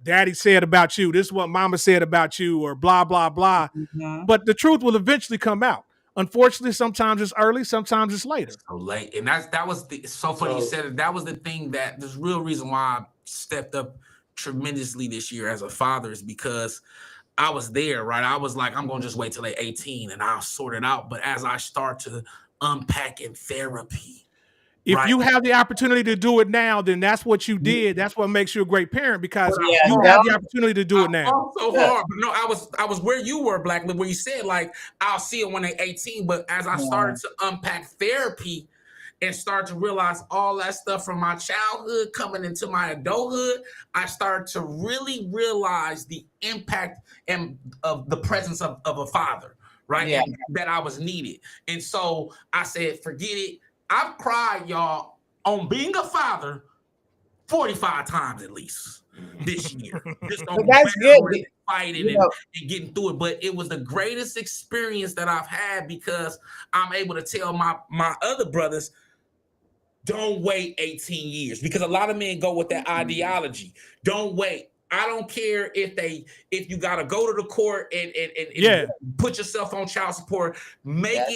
daddy said about you. This is what mama said about you, or blah, blah, blah. Mhm. But the truth will eventually come out. Unfortunately, sometimes it's early, sometimes it's later. So late, and that was so funny you said it. That was the thing that the real reason why I stepped up tremendously this year as a father is because I was there, right? I was like, I'm gonna just wait till they're 18 and I'll sort it out. But as I start to unpack in therapy, If you have the opportunity to do it now, then that's what you did. That's what makes you a great parent, because you have the opportunity to do it now. So hard, but no, I was where you were, Blackman, where you said like I'll see it when they're 18. But as I started to unpack therapy and start to realize all that stuff from my childhood coming into my adulthood, I started to really realize the impact and of the presence of a father, right? Yeah. And that I was needed. And so I said, forget it. I've cried, y'all, on being a father 45 times at least this year. Just on that's good. Fighting and getting through it. But it was the greatest experience that I've had because I'm able to tell my other brothers, don't wait 18 years. Because a lot of men go with that ideology. Don't wait. I don't care if you gotta go to the court and put yourself on child support. Let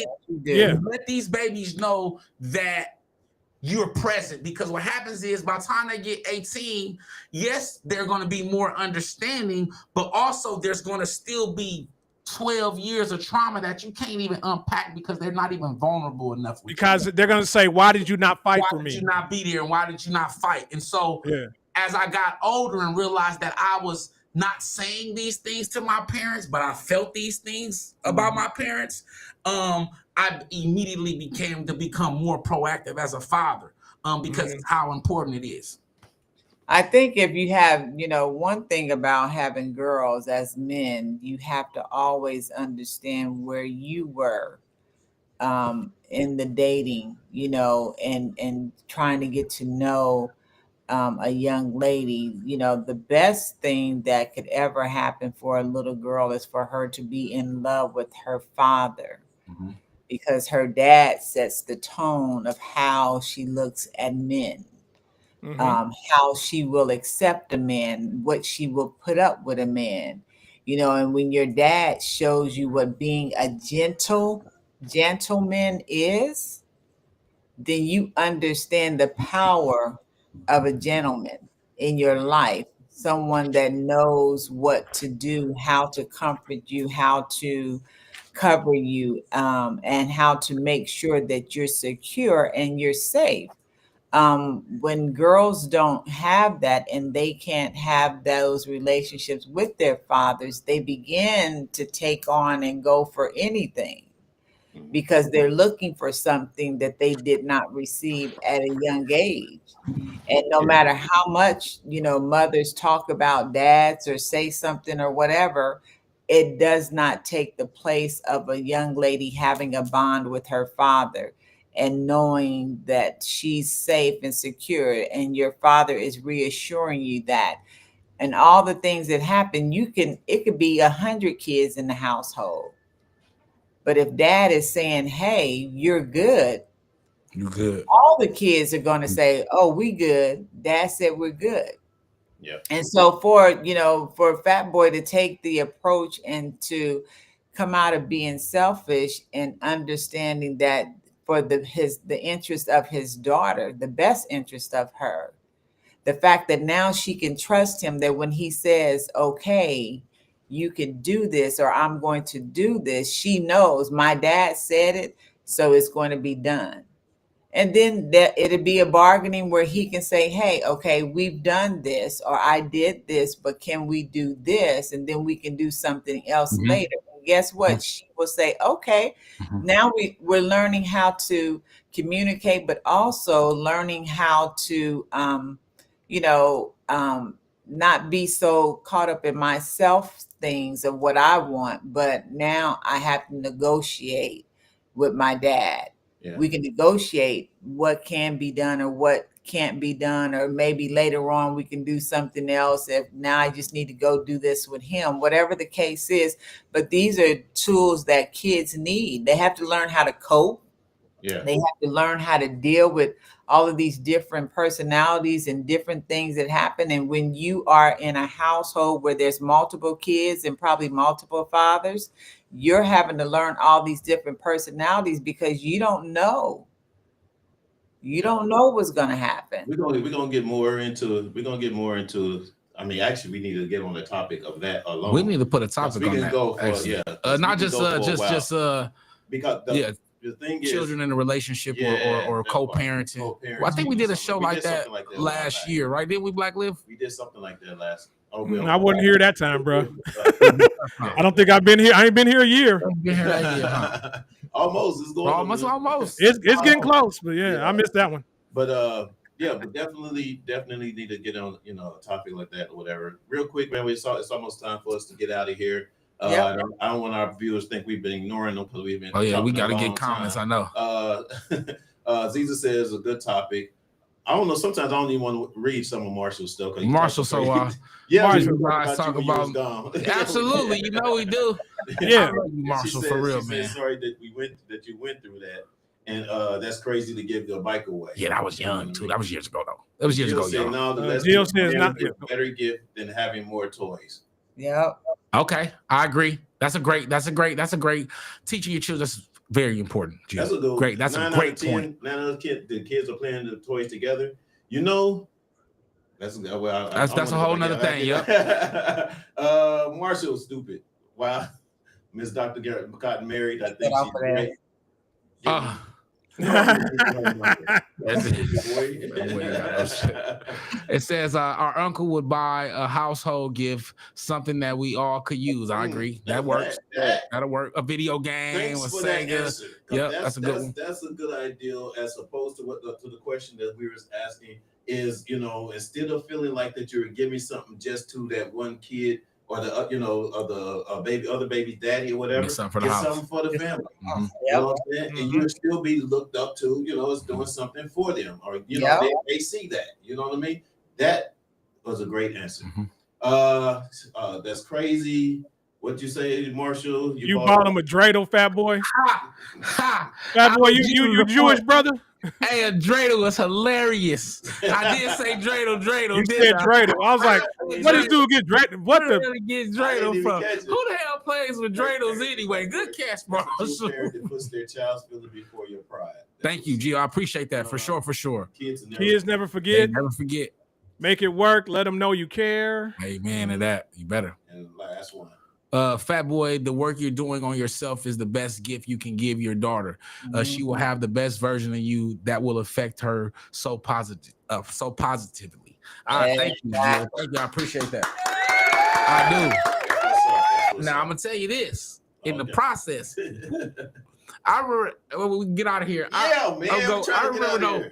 these babies know that you're present, because what happens is by the time they get 18, yes, they're going to be more understanding, but also there's going to still be 12 years of trauma that you can't even unpack because they're not even vulnerable enough. Because they're going to say, why did you not fight for me? Why did you not be there? And why did you not fight? And so as I got older and realized that I was not saying these things to my parents, but I felt these things about my parents, I immediately become more proactive as a father, because of how important it is. I think if you have, one thing about having girls as men, you have to always understand where you were in the dating, and trying to get to know a young lady. The best thing that could ever happen for a little girl is for her to be in love with her father. Because her dad sets the tone of how she looks at men, how she will accept a man, what she will put up with a man, and when your dad shows you what being a gentleman is, then you understand the power of a gentleman in your life, someone that knows what to do, how to comfort you, how to cover you, and how to make sure that you're secure and you're safe. When girls don't have that and they can't have those relationships with their fathers, they begin to take on and go for anything because they're looking for something that they did not receive at a young age. And no matter how much, mothers talk about dads or say something or whatever, it does not take the place of a young lady having a bond with her father and knowing that she's safe and secure, and your father is reassuring you that. And all the things that happen, it could be 100 kids in the household. But if dad is saying, hey, you're good, you good, all the kids are going to say, oh, we good. Dad said we're good. Yeah. And so for a fat boy to take the approach and to come out of being selfish and understanding that for the interest of his daughter, the best interest of her, the fact that now she can trust him, that when he says, okay, you can do this, or I'm going to do this, she knows my dad said it, so it's going to be done. And then it'll be a bargaining where he can say, hey, okay, we've done this, or I did this, but can we do this? And then we can do something else later. And guess what? She will say, okay, now we're learning how to communicate, but also learning how to, not be so caught up in myself things of what I want, but now I have to negotiate with my dad. Yeah. We can negotiate what can be done or what can't be done, or maybe later on we can do something else. If now I just need to go do this with him, whatever the case is. But these are tools that kids need. They have to learn how to cope. Yeah. They have to learn how to deal with all of these different personalities and different things that happen. And when you are in a household where there's multiple kids and probably multiple fathers, you're having to learn all these different personalities because you don't know. You don't know what's going to happen. We're gonna get more into. I mean, actually, we need to get on the topic of that alone. We need to put a topic on that. Go for actually. yeah. Not just because the thing is, children in a relationship or co-parenting. Well, I think we did a show like that last year, right? Didn't we, Black Live? We did something like that last. I wasn't here that time, bro. I don't think I've been here. I ain't been here a year. Been here that year, huh? Almost. It's going almost. It's getting close, but yeah, I missed that one. But yeah, but definitely need to get on, a topic like that or whatever. Real quick, man. It's almost time for us to get out of here. I don't want our viewers to think we've been ignoring them because we've been. Oh yeah, we got to get comments. I know. Ziza says a good topic. I don't know. Sometimes I don't even want to read some of Marshall's stuff. Marshall, so yeah, Marshall guys talk about absolutely. You know we do. Yeah, Marshall, for real, man. Sorry that you went through that, and that's crazy to give your bike away. Yeah, that was young too. That was years ago though. That was years ago. Said, no, Jill says not a better gift than having more toys. Yeah. Okay, I agree. That's a great teaching your children. That's very important. Jill. That's a good. Great. That's a great point. Now the kids are playing the toys together. That's a whole nother thing. Yep. Marshall's stupid. Wow. Miss Dr. Garrett Cotton married. I think she's great. It says our uncle would buy a household gift, something that we all could use. I agree. That works. That'll work. A video game, a Sega. Yeah, that's a good one. That's a good idea, as opposed to to the question that we were asking is, instead of feeling like that you're giving something just to that one kid or the other baby's daddy or whatever, get something for the family. Mm-hmm. You know what I'm saying? And you'll still be looked up to, it's doing something for them, or they see that. You know what I mean? That was a great answer. Mm-hmm. That's crazy. What'd you say, Marshall? You bought him a dreidel, fat boy. Fat boy, you Jewish brother? Hey, a dreidel was hilarious. I did say dreidel. You said dreidel. I was like, what does dude get dreidel? What the? Really get dreidel from? Who the hell plays with dreidels anyway? Good catch, bro. Puts their child's feeling before your pride. Thank you, Gio. I appreciate that for sure. Kids never forget. Never forget. Make it work. Let them know you care. Amen to that. You better. And last one. Fat boy, the work you're doing on yourself is the best gift you can give your daughter. She will have the best version of you that will affect her so positively. Thank you, Jill. Thank you. I appreciate that. I do. Now I'm gonna tell you this. In the process, I remember when we get out of here. I remember though.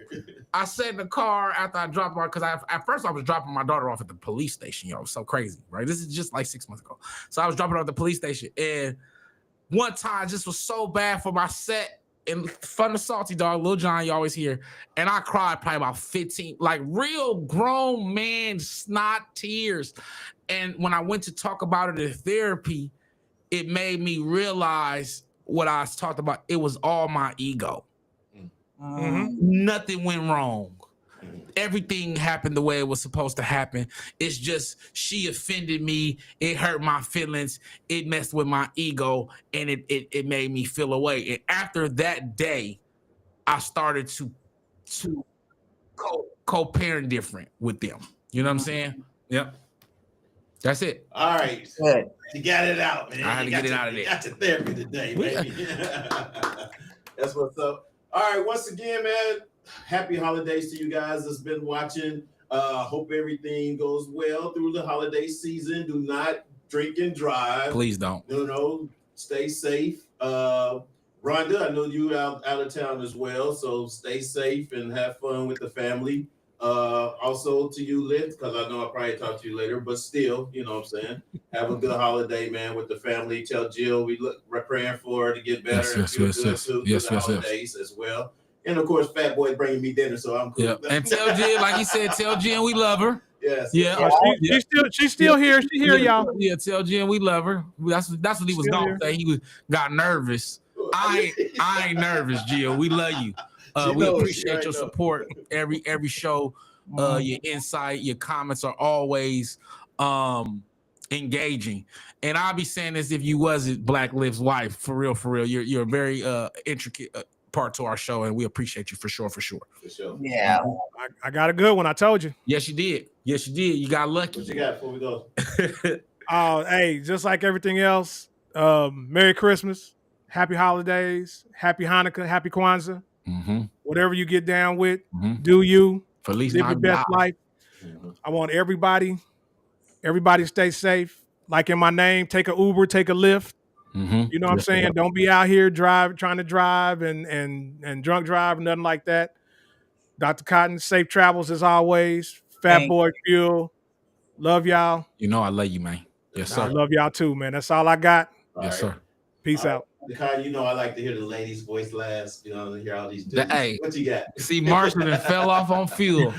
I sat in the car after I dropped her because at first I was dropping my daughter off at the police station. Yo, it was so crazy, right? This is just like 6 months ago. So I was dropping her at the police station, and one time just was so bad for my set in front of Salty Dog, Lil John, you always hear, and I cried probably about 15, like real grown man snot tears. And when I went to talk about it in therapy, it made me realize what I talked about. It was all my ego. Nothing went wrong. Everything happened the way it was supposed to happen. It's just she offended me. It hurt my feelings. It messed with my ego, and it made me feel away. And after that day, I started to co-parent different with them. You know what I'm saying? Yep. That's it. All right. Good. You got it out, man. I had to get it out of there. You got your therapy today, baby. That's what's up. All right, once again, man, happy holidays to you guys that's been watching. Hope everything goes well through the holiday season. Do not drink and drive. Please don't. Stay safe. Rhonda, I know you out of town as well, so stay safe and have fun with the family. Also to you, Liz, because I know I'll probably talk to you later, but still, you know what I'm saying? Have a good holiday, man, with the family. Tell Jill we're praying for her to get better holidays as well. And of course, Fat Boy bringing me dinner, so I'm cool. Yep. And tell Jill, like he said, tell Jill we love her. Yes. Yeah. She's still here. She here, y'all. Yeah, tell Jill we love her. That's what he was going to say. He got nervous. I ain't nervous, Jill. We love you. We appreciate your support every show. Your insight, your comments are always engaging. And I'll be saying this if you wasn't Black Liv's wife, for real. You're a very intricate part to our show, and we appreciate you for sure. Yeah. I got a good one. I told you. Yes, you did. You got lucky. What you got before we go? Hey, just like everything else, Merry Christmas, Happy Holidays, Happy Hanukkah, Happy Kwanzaa. Mm-hmm. Whatever you get down with, Mm-hmm. do you. Feliz Live your best life. I want everybody to stay safe. Like in my name, take an Uber, take a Lyft. Mm-hmm. You know what I'm saying? Yeah. Don't be out here trying to drive and drunk drive or nothing like that. Dr. Cotton, safe travels as always. Fat Boy Fuel. Love y'all. You know I love you, man. Yes, sir. I love y'all too, man. That's all I got. Yes, sir. Peace out. Cotton, you know I like to hear the ladies' voice last. You know, to hear all these dudes. Hey, what you got? See, Marshall then fell off on fuel.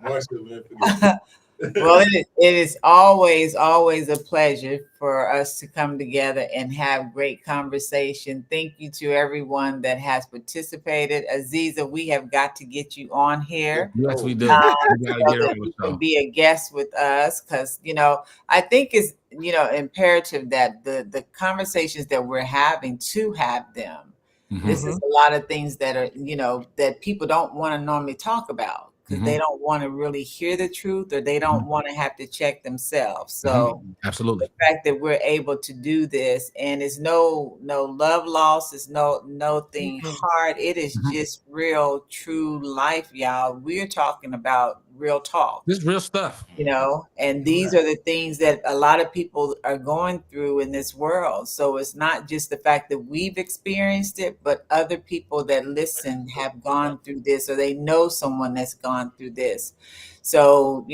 Marshall, man. Well, it is always a pleasure for us to come together and have great conversation. Thank you to everyone that has participated. Aziza, we have got to get you on here. Yes, we do. You can be a guest with us because, I think it's, imperative that the conversations that we're having to have them. Mm-hmm. This is a lot of things that are, that people don't want to normally talk about. Because they don't want to really hear the truth, or they don't want to have to check themselves. So absolutely, the fact that we're able to do this, and it's no love loss, it's no thing hard. It is just real, true life, y'all. We're talking about real talk. This is real stuff, and these are the things that a lot of people are going through in this world. So it's not just the fact that we've experienced it, but other people that listen have gone through this, or they know someone that's gone through this. So,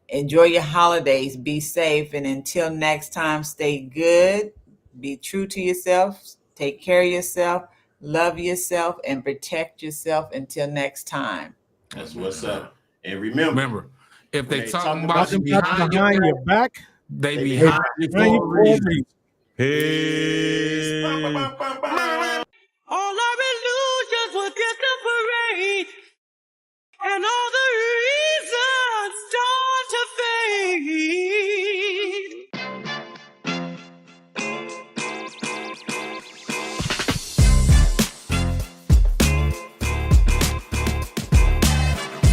enjoy your holidays, be safe. And until next time, stay good, be true to yourself, take care of yourself, love yourself, and protect yourself until next time. That's what's up. And remember, if they talking about you behind your back, they behind you for a reason. Hey. All our illusions will get the parade, and all the reasons start to fade.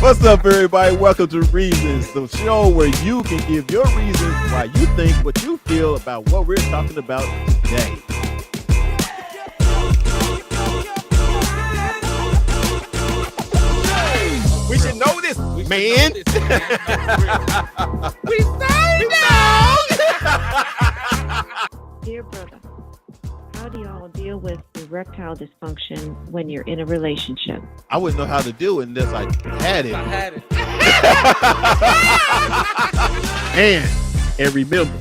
What's up, everybody? Welcome to Reasons, the show where you can give your reasons why you think what you feel about what we're talking about today. We should know this, man. We say no. Dear brother, how do y'all deal with erectile dysfunction when you're in a relationship? I wouldn't know how to do it unless I had it. And remember,